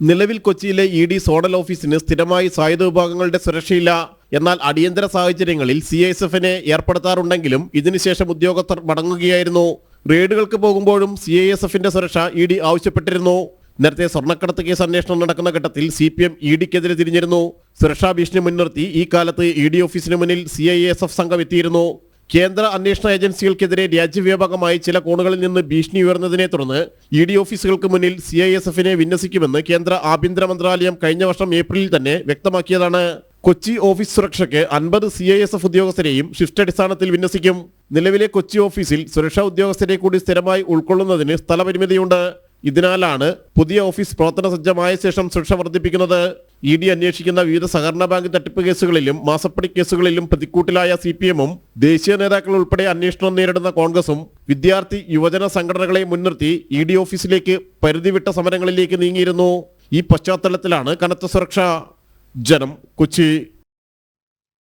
O: നിലവിൽ കൊച്ചിയിലെ ED സോണൽ ഓഫീസിന് സ്ഥിരമായി സായുധ വിഭാഗങ്ങളുടെ സുരക്ഷയില്ല. എന്നാൽ അടിയന്തര സാഹചര്യങ്ങളിൽ CISFനെ ഏർപ്പെടുത്താറുണ്ടെങ്കിലും ഇതിനുശേഷം ഉദ്യോഗസ്ഥർ മടങ്ങുകയായിരുന്നു. റെയ്ഡുകൾക്ക് പോകുമ്പോഴും CISFന്റെ സുരക്ഷ ED ആവശ്യപ്പെട്ടിരുന്നു. നേരത്തെ സ്വർണ്ണക്കടത്ത് കേസ് അന്വേഷണം നടക്കുന്ന ഘട്ടത്തിൽ CPM EDക്കെതിരെ തിരിഞ്ഞിരുന്നു. സുരക്ഷാ ഭീഷണി മുൻനിർത്തി ഈ കാലത്ത് ED ഓഫീസിന് മുന്നിൽ CISF സംഘം എത്തിയിരുന്നു. കേന്ദ്ര അന്വേഷണ ഏജൻസികൾക്കെതിരെ രാജ്യവ്യാപകമായി ചില കോണുകളിൽ നിന്ന് ഭീഷണി ഉയർന്നതിനെ തുടർന്ന് ED ഓഫീസുകൾക്ക് മുന്നിൽ CISFനെ വിന്യസിക്കുമെന്ന് കേന്ദ്ര ആഭ്യന്തര മന്ത്രാലയം കഴിഞ്ഞ വർഷം ഏപ്രിലിൽ തന്നെ വ്യക്തമാക്കിയതാണ്. കൊച്ചി ഓഫീസ് സുരക്ഷയ്ക്ക് 50 CISF ഉദ്യോഗസ്ഥരെയും ഷിഫ്റ്റ് അടിസ്ഥാനത്തിൽ വിന്യസിക്കും. നിലവിലെ കൊച്ചി ഓഫീസിൽ സുരക്ഷാ ഉദ്യോഗസ്ഥരെ കൂടി സ്ഥിരമായി ഉൾക്കൊള്ളുന്നതിന് സ്ഥലപരിമിതിയുണ്ട്. ഇതിനാലാണ് പുതിയ ഓഫീസ് പ്രവർത്തന സജ്ജമായ ശേഷം സുരക്ഷ വർദ്ധിപ്പിക്കുന്നത്. ED അന്വേഷിക്കുന്ന വിവിധ സഹകരണ ബാങ്ക് തട്ടിപ്പ് കേസുകളിലും മാസപ്പടി കേസുകളിലും പ്രതിക്കൂട്ടിലായ CPMഉം ദേശീയ നേതാക്കൾ ഉൾപ്പെടെ അന്വേഷണം നേരിടുന്ന കോൺഗ്രസും വിദ്യാർത്ഥി യുവജന സംഘടനകളെ മുൻനിർത്തി ED ഓഫീസിലേക്ക് പരിധിവിട്ട സമരങ്ങളിലേക്ക് നീങ്ങിയിരുന്നു. ഈ പശ്ചാത്തലത്തിലാണ് കനത്ത സുരക്ഷ. ജനം, കൊച്ചി.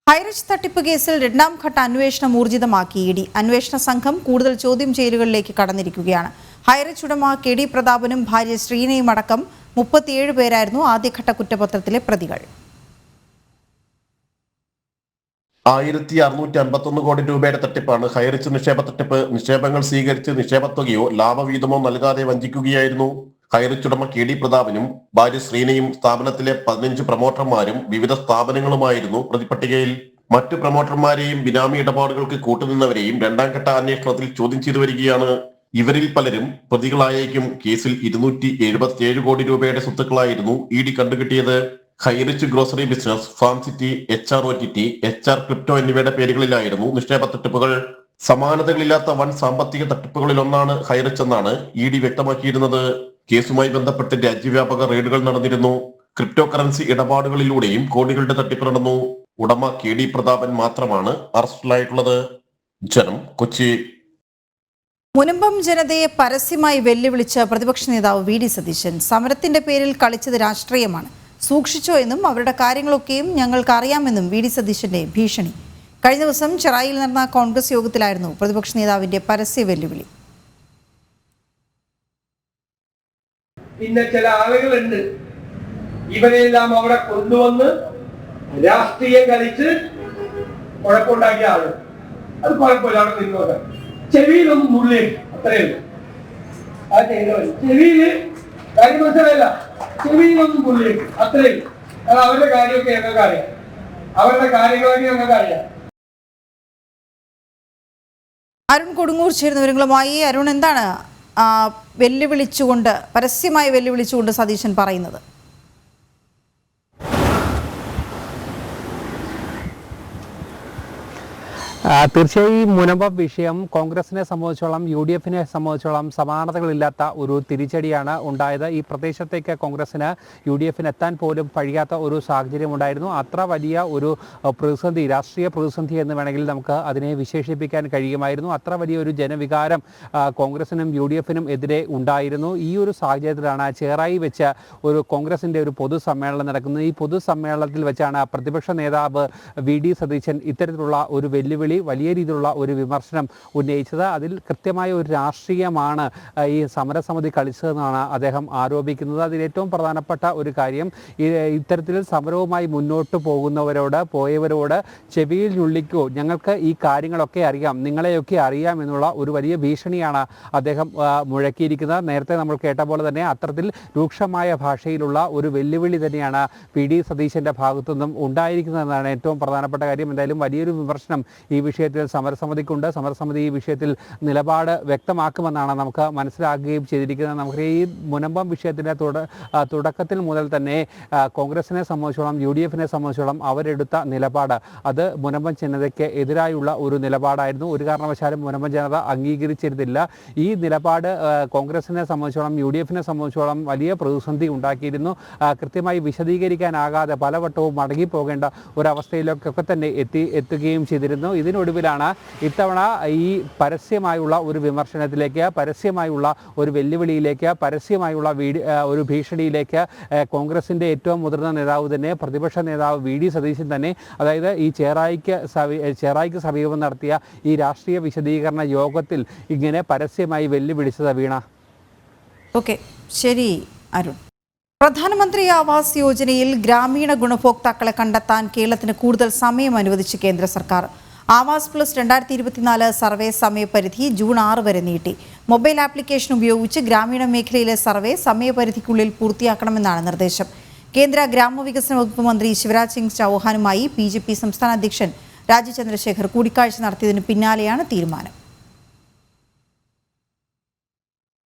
A: ഹൈറിച്ച് തട്ടിപ്പ് കേസിൽ രണ്ടാം ഘട്ട അന്വേഷണം ഊർജിതമാക്കി ED. അന്വേഷണ സംഘം കൂടുതൽ ചോദ്യം ചെയ്യലുകളിലേക്ക് കടന്നിരിക്കുകയാണ്. ഹൈറിച്ച് ഉടമ KD പ്രതാപനും ഭാര്യ ശ്രീനയും അടക്കം 37 പേരായിരുന്നു ആദ്യഘട്ട കുറ്റപത്രത്തിലെ പ്രതികൾ.
O: 1651 കോടി രൂപയുടെ തട്ടിപ്പാണ് ഹൈറിച്ച് നിക്ഷേപ തട്ടിപ്പ്. നിക്ഷേപങ്ങൾ സ്വീകരിച്ച് നിക്ഷേപത്തുകയോ ലാഭവീതമോ നൽകാതെ വഞ്ചിക്കുകയായിരുന്നു. ഹൈറിച്ച് ഉടമ KD പ്രതാപനും ഭാര്യ ശ്രീനയും സ്ഥാപനത്തിലെ 15 പ്രൊമോട്ടർമാരും വിവിധ സ്ഥാപനങ്ങളുമായിരുന്നു പ്രതിപട്ടികയിൽ. മറ്റു പ്രൊമോട്ടർമാരെയും ബിനാമി ഇടപാടുകൾക്ക് കൂട്ടുനിന്നവരെയും രണ്ടാം ഘട്ട അന്വേഷണത്തിൽ ചോദ്യം ചെയ്തു വരികയാണ്. ഇവരിൽ പലരും പ്രതികളായേക്കും. കേസിൽ 277 കോടി രൂപയുടെ സ്വത്തുക്കളായിരുന്നു ED കണ്ടുകിട്ടിയത്. Highrich grocery business, farm city, HROTT, HR crypto എന്നിവയുടെ പേരുകളിലായിരുന്നു നിക്ഷേപ തട്ടിപ്പുകൾ. സമാനതകളില്ലാത്ത വൻ സാമ്പത്തിക തട്ടിപ്പുകളിലൊന്നാണ് ഹൈറിച്ച് എന്നാണ് ED വ്യക്തമാക്കിയിരുന്നത്. കേസുമായി ബന്ധപ്പെട്ട് രാജ്യവ്യാപക റെയ്ഡുകൾ നടന്നിരുന്നു. ക്രിപ്റ്റോ കറൻസി ഇടപാടുകളിലൂടെയും കോടികളുടെ തട്ടിപ്പ് നടന്നു. ഉടമ KD പ്രതാപൻ മാത്രമാണ് അറസ്റ്റിലായിട്ടുള്ളത്. ജനം, കൊച്ചി.
A: മുനമ്പം ജനതയെ പരസ്യമായി വെല്ലുവിളിച്ച് പ്രതിപക്ഷ നേതാവ് VD സതീശൻ. സമരത്തിന്റെ പേരിൽ കളിച്ചത് രാഷ്ട്രീയമാണ്, സൂക്ഷിച്ചോ എന്നും അവരുടെ കാര്യങ്ങളൊക്കെയും ഞങ്ങൾക്ക് അറിയാമെന്നും VD സതീശന്റെ ഭീഷണി. കഴിഞ്ഞ ദിവസം ചെറായിൽ നടന്ന കോൺഗ്രസ് യോഗത്തിലായിരുന്നു പ്രതിപക്ഷ നേതാവിന്റെ പരസ്യ വെല്ലുവിളി.
P: പിന്നെ ചില ആളുകളുണ്ട് ഇവരെല്ലാം അവിടെ കൊണ്ടുവന്ന് രാഷ്ട്രീയം കളിച്ച് കുഴപ്പമുണ്ടാക്കിയ ആള്. അത് കുഴപ്പമില്ല, അവിടെ നിന്നോട്ടെ. ചെവിയിലൊന്നും മുള്ളിയേക്ക്, അത്രയുള്ളൂ. ആ ചെയ്തവർ ചെവിയില് കാര്യം മനസ്സിലായില്ല, ചെവിയിലൊന്നും മുള്ളിയേക്ക്, അത്രയുള്ളൂ. കാരണം അവരുടെ കാര്യമൊക്കെ ഞങ്ങൾക്ക് അറിയാം, അവരുടെ കാര്യങ്ങളൊക്കെ ഞങ്ങൾക്ക് അറിയാം.
A: അരുൺ കൊടുങ്ങൂർ ചേരുന്ന വിവരങ്ങളുമായി. അരുൺ, എന്താണ് വെല്ലുവിളിച്ചുകൊണ്ട് പരസ്യമായി വെല്ലുവിളിച്ചുകൊണ്ട് സതീശൻ പറയുന്നത്?
H: തീർച്ചയായും മുനമ്പം വിഷയം കോൺഗ്രസിനെ സംബന്ധിച്ചോളം UDFനെ സംബന്ധിച്ചോളം സമാനതകളില്ലാത്ത ഒരു തിരിച്ചടിയാണ് ഉണ്ടായത്. ഈ പ്രദേശത്തേക്ക് കോൺഗ്രസിന് UDFന് എത്താൻ പോലും കഴിയാത്ത ഒരു സാഹചര്യം ഉണ്ടായിരുന്നു. അത്ര വലിയ ഒരു പ്രതിസന്ധി, രാഷ്ട്രീയ പ്രതിസന്ധി എന്ന് വേണമെങ്കിൽ നമുക്ക് അതിനെ വിശേഷിപ്പിക്കാൻ കഴിയുമായിരുന്നു. അത്ര വലിയൊരു ജനവികാരം കോൺഗ്രസിനും UDFനും എതിരെ ഉണ്ടായിരുന്നു. ഈ ഒരു സാഹചര്യത്തിലാണ് ചേറായി വെച്ച് ഒരു കോൺഗ്രസിൻ്റെ ഒരു പൊതുസമ്മേളനം നടക്കുന്നത്. ഈ പൊതുസമ്മേളനത്തിൽ വെച്ചാണ് പ്രതിപക്ഷ നേതാവ് VD സതീശൻ ഇത്തരത്തിലുള്ള ഒരു വെല്ലുവിളി, വലിയ രീതിയിലുള്ള ഒരു വിമർശനം ഉന്നയിച്ചത്. അതിൽ കൃത്യമായ ഒരു രാഷ്ട്രീയമാണ് ഈ സമരസമിതി കളിച്ചതെന്നാണ് അദ്ദേഹം ആരോപിക്കുന്നത്. അതിൽ ഏറ്റവും പ്രധാനപ്പെട്ട ഒരു കാര്യം, ഇത്തരത്തിൽ സമരവുമായി മുന്നോട്ട് പോയവരോട് ചെവിയിൽ ഞുള്ളിക്കോ, ഞങ്ങൾക്ക് ഈ കാര്യങ്ങളൊക്കെ അറിയാം, നിങ്ങളെയൊക്കെ അറിയാം എന്നുള്ള ഒരു വലിയ ഭീഷണിയാണ് അദ്ദേഹം മുഴക്കിയിരിക്കുന്നത്. നേരത്തെ നമ്മൾ കേട്ട പോലെ തന്നെ അത്തരത്തിൽ രൂക്ഷമായ ഭാഷയിലുള്ള ഒരു വെല്ലുവിളി തന്നെയാണ് VD സതീശൻ്റെ ഭാഗത്തു നിന്നും ഉണ്ടായിരിക്കുന്നതെന്നാണ് ഏറ്റവും പ്രധാനപ്പെട്ട കാര്യം. എന്തായാലും വലിയൊരു വിമർശനം ഈ
N: വിഷയത്തിൽ സമരസമിതിക്കുണ്ട്. സമരസമിതി ഈ വിഷയത്തിൽ നിലപാട് വ്യക്തമാക്കുമെന്നാണ് നമുക്ക് മനസ്സിലാക്കുകയും ചെയ്തിരിക്കുന്നത്. നമുക്ക് ഈ മുനമ്പം വിഷയത്തിൻ്റെ തുടക്കത്തിൽ മുതൽ തന്നെ കോൺഗ്രസിനെ സംബന്ധിച്ചോളം UDF-നെ സംബന്ധിച്ചോളം അവരെടുത്ത നിലപാട് അത് മുനമ്പം ജനതയ്ക്ക് എതിരായുള്ള ഒരു നിലപാടായിരുന്നു. ഒരു കാരണവശാലും മുനമ്പം ജനത അംഗീകരിച്ചിരുന്നില്ല. ഈ നിലപാട് കോൺഗ്രസിനെ സംബന്ധിച്ചോളം UDF-നെ സംബന്ധിച്ചോളം വലിയ പ്രതിസന്ധി ഉണ്ടാക്കിയിരുന്നു. കൃത്യമായി വിശദീകരിക്കാനാകാതെ പലവട്ടവും മടങ്ങിപ്പോകേണ്ട ഒരവസ്ഥയിലേക്കൊക്കെ തന്നെ എത്തുകയും ചെയ്തിരുന്നു. ഇതിനൊടുവിലാണ് ഇത്തവണ ഈ പരസ്യമായുള്ള ഒരു വിമർശനത്തിലേക്ക്, പരസ്യമായുള്ള ഒരു വെല്ലുവിളിയിലേക്ക്, പരസ്യമായുള്ള ഒരു ഭീഷണിയിലേക്ക് കോൺഗ്രസിൻ്റെ ഏറ്റവും മുതിർന്ന നേതാവ് തന്നെ, പ്രതിപക്ഷ നേതാവ് VD സതീശൻ തന്നെ, അതായത് ഈ ചേറായിക്ക് സമീപം നടത്തിയ ഈ രാഷ്ട്രീയ വിശദീകരണ യോഗത്തിൽ ഇങ്ങനെ പരസ്യമായി വെല്ലുവിളിച്ചത് വീണ.
A: ഓക്കെ, ശരി അരുൺ. പ്രധാനമന്ത്രി ആവാസ് യോജനയിൽ ഗ്രാമീണ ഗുണഭോക്താക്കളെ കണ്ടെത്താൻ കേരളത്തിന് കൂടുതൽ സമയം അനുവദിച്ച് കേന്ദ്ര സർക്കാർ. ആവാസ് പ്ലസ് 2024 സർവേ സമയപരിധി ജൂൺ 6 വരെ നീട്ടി. മൊബൈൽ ആപ്ലിക്കേഷൻ ഉപയോഗിച്ച് ഗ്രാമീണ മേഖലയിലെ സർവേ സമയപരിധിക്കുള്ളിൽ പൂർത്തിയാക്കണമെന്നാണ് നിർദ്ദേശം. കേന്ദ്ര ഗ്രാമവികസന വകുപ്പ് മന്ത്രി ശിവരാജ് സിംഗ് ചൗഹാനുമായി BJP സംസ്ഥാന അധ്യക്ഷൻ രാജീവ് ചന്ദ്രശേഖർ കൂടിക്കാഴ്ച നടത്തിയതിന് പിന്നാലെയാണ് തീരുമാനം.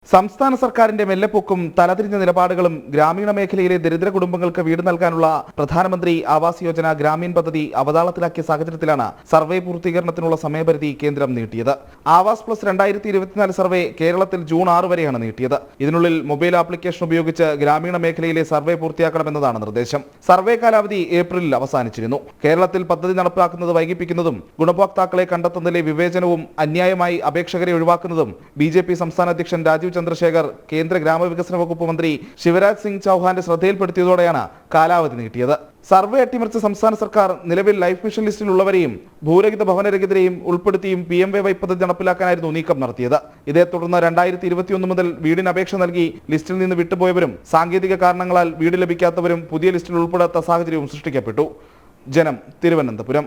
K: സംസ്ഥാന സർക്കാരിന്റെ മെല്ലെപ്പൊക്കും തലതിരിഞ്ഞ നിലപാടുകളും ഗ്രാമീണ മേഖലയിലെ ദരിദ്ര കുടുംബങ്ങൾക്ക് വീട് നൽകാനുള്ള പ്രധാനമന്ത്രി ആവാസ് യോജന ഗ്രാമീൺ പദ്ധതി അവതാളത്തിലാക്കിയ സാഹചര്യത്തിലാണ് സർവേ പൂർത്തീകരണത്തിനുള്ള സമയപരിധി കേന്ദ്രം നീട്ടിയത്. ആവാസ് പ്ലസ് 2024 സർവേ കേരളത്തിൽ ജൂൺ 6 വരെയാണ് നീട്ടിയത്. ഇതിനുള്ളിൽ മൊബൈൽ ആപ്ലിക്കേഷൻ ഉപയോഗിച്ച് ഗ്രാമീണ മേഖലയിലെ സർവേ പൂർത്തിയാക്കണമെന്നതാണ് നിർദ്ദേശം. സർവേ കാലാവധി ഏപ്രിലിൽ അവസാനിച്ചിരുന്നു. കേരളത്തിൽ പദ്ധതി നടപ്പാക്കുന്നത് വൈകിപ്പിക്കുന്നതും ഗുണഭോക്താക്കളെ കണ്ടെത്തുന്നതിലെ വിവേചനവും അന്യായമായി അപേക്ഷകരെ ഒഴിവാക്കുന്നതും BJP സംസ്ഥാന അധ്യക്ഷൻ രാജീവ് ചന്ദ്രശേഖർ കേന്ദ്ര ഗ്രാമവികസന വകുപ്പ് മന്ത്രി ശിവരാജ് സിംഗ് ചൗഹാന്റെ ശ്രദ്ധയിൽപ്പെടുത്തിയതോടെയാണ് കാലാവധി നീട്ടിയത്. സർവേ അട്ടിമറിച്ച സംസ്ഥാന സർക്കാർ നിലവിൽ ലൈഫ് മിഷൻ ലിസ്റ്റിലുള്ളവരെയും ഭൂരഹിത ഭവനരഹിതരെയും ഉൾപ്പെടുത്തിയും PMVY പദ്ധതി നടപ്പിലാക്കാനായിരുന്നു നീക്കം നടത്തിയത്. ഇതേ തുടർന്ന് 2021 മുതൽ വീടിന് അപേക്ഷ നൽകി ലിസ്റ്റിൽ നിന്ന് വിട്ടുപോയവരും സാങ്കേതിക കാരണങ്ങളാൽ വീട് ലഭിക്കാത്തവരും പുതിയ ലിസ്റ്റിൽ ഉൾപ്പെടാത്ത സാഹചര്യവും സൃഷ്ടിക്കപ്പെട്ടു. ജനം, തിരുവനന്തപുരം.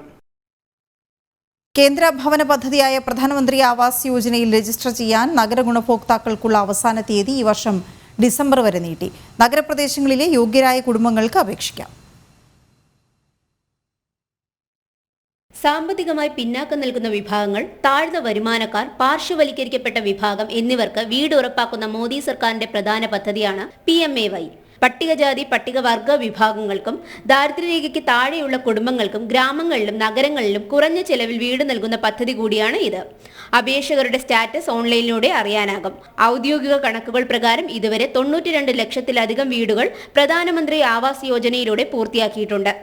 A: കേന്ദ്ര ഭവന പദ്ധതിയായ പ്രധാനമന്ത്രി ആവാസ് യോജനയിൽ രജിസ്റ്റർ ചെയ്യാൻ നഗര ഗുണഭോക്താക്കൾക്കുള്ള അവസാന തീയതി ഈ വർഷം ഡിസംബർ വരെ നീട്ടി. നഗരപ്രദേശങ്ങളിലെ യോഗ്യരായ കുടുംബങ്ങൾക്ക് അപേക്ഷിക്കാം.
Q: സാമ്പത്തികമായി പിന്നാക്കം നിൽക്കുന്ന വിഭാഗങ്ങൾ, താഴ്ന്ന വരുമാനക്കാർ, പാർശ്വവൽക്കരിക്കപ്പെട്ട വിഭാഗം എന്നിവർക്ക് വീട് ഉറപ്പാക്കുന്ന മോദി സർക്കാരിന്റെ പ്രധാന പദ്ധതിയാണ് PMAY. പട്ടികജാതി പട്ടികവർഗ വിഭാഗങ്ങൾക്കും ദാരിദ്ര്യരേഖയ്ക്ക് താഴെയുള്ള കുടുംബങ്ങൾക്കും ഗ്രാമങ്ങളിലും നഗരങ്ങളിലും കുറഞ്ഞ ചെലവിൽ വീട് നൽകുന്ന പദ്ധതി കൂടിയാണ് ഇത്. അപേക്ഷകരുടെ സ്റ്റാറ്റസ് ഓൺലൈനിലൂടെ അറിയാനാകും. ഔദ്യോഗിക കണക്കുകൾ പ്രകാരം ഇതുവരെ 92 ലക്ഷത്തിലധികം വീടുകൾ പ്രധാനമന്ത്രി ആവാസ് യോജനയിലൂടെ പൂർത്തിയാക്കിയിട്ടുണ്ട്.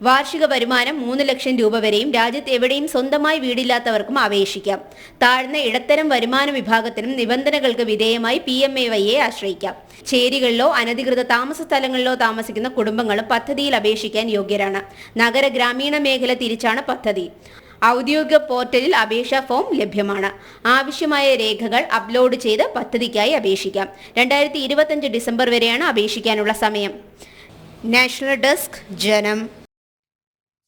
Q: വാർഷിക വരുമാനം 3 ലക്ഷം രൂപ വരെയും രാജ്യത്ത് എവിടെയും സ്വന്തമായി വീടില്ലാത്തവർക്കും അപേക്ഷിക്കാം. താഴ്ന്ന ഇടത്തരം വരുമാന വിഭാഗത്തിനും നിബന്ധനകൾക്ക് വിധേയമായി PMAYയെ ആശ്രയിക്കാം. ചേരികളിലോ അനധികൃത താമസ സ്ഥലങ്ങളിലോ താമസിക്കുന്ന കുടുംബങ്ങളും പദ്ധതിയിൽ അപേക്ഷിക്കാൻ യോഗ്യരാണ്. നഗര ഗ്രാമീണ മേഖല തിരിച്ചാണ് പദ്ധതി. ഔദ്യോഗിക പോർട്ടലിൽ അപേക്ഷാ ഫോം ലഭ്യമാണ്. ആവശ്യമായ രേഖകൾ അപ്ലോഡ് ചെയ്ത് പദ്ധതിക്കായി അപേക്ഷിക്കാം. 2025 ഡിസംബർ വരെയാണ് അപേക്ഷിക്കാനുള്ള സമയം. നാഷണൽ ഡെസ്ക്, ജനം.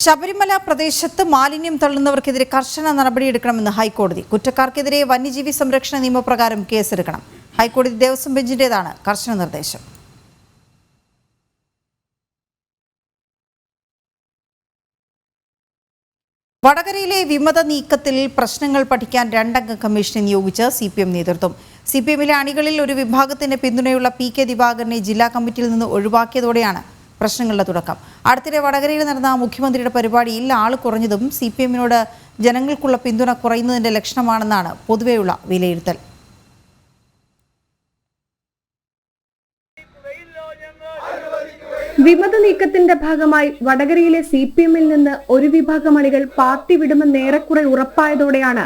A: ശബരിമല പ്രദേശത്ത് മാലിന്യം തള്ളുന്നവർക്കെതിരെ കർശന നടപടിയെടുക്കണമെന്ന് ഹൈക്കോടതി. കുറ്റക്കാർക്കെതിരെ വന്യജീവി സംരക്ഷണ നിയമപ്രകാരം കേസെടുക്കണം. ഹൈക്കോടതി ദേവസ്വം ബെഞ്ചിന്റേതാണ് കർശന നിർദ്ദേശം. വടകരയിലെ വിമത നീക്കത്തിൽ പ്രശ്നങ്ങൾ പഠിക്കാൻ 2 അംഗ കമ്മീഷനെ നിയോഗിച്ച് CPM നേതൃത്വം. CPMലെ അണികളിൽ ഒരു വിഭാഗത്തിന്റെ പിന്തുണയുള്ള PK ദിവാകരനെ ജില്ലാ കമ്മിറ്റിയിൽ നിന്ന് ഒഴിവാക്കിയതോടെയാണ് പ്രശ്നങ്ങളുടെ തുടക്കം. അടുത്തിടെ വടകരയിൽ നടന്ന മുഖ്യമന്ത്രിയുടെ പരിപാടിയിൽ ആൾ കുറഞ്ഞതും CPMനോട് ജനങ്ങൾക്കുള്ള പിന്തുണ കുറയുന്നതിന്റെ ലക്ഷണമാണെന്നാണ് പൊതുവെയുള്ള വിലയിരുത്തൽ.
R: വിമത നീക്കത്തിന്റെ ഭാഗമായി വടകരയിലെ CPMൽ നിന്ന് ഒരു വിഭാഗം അണികൾ പാർട്ടി വിടുമെന്ന് ഏറെക്കുറെ ഉറപ്പായതോടെയാണ്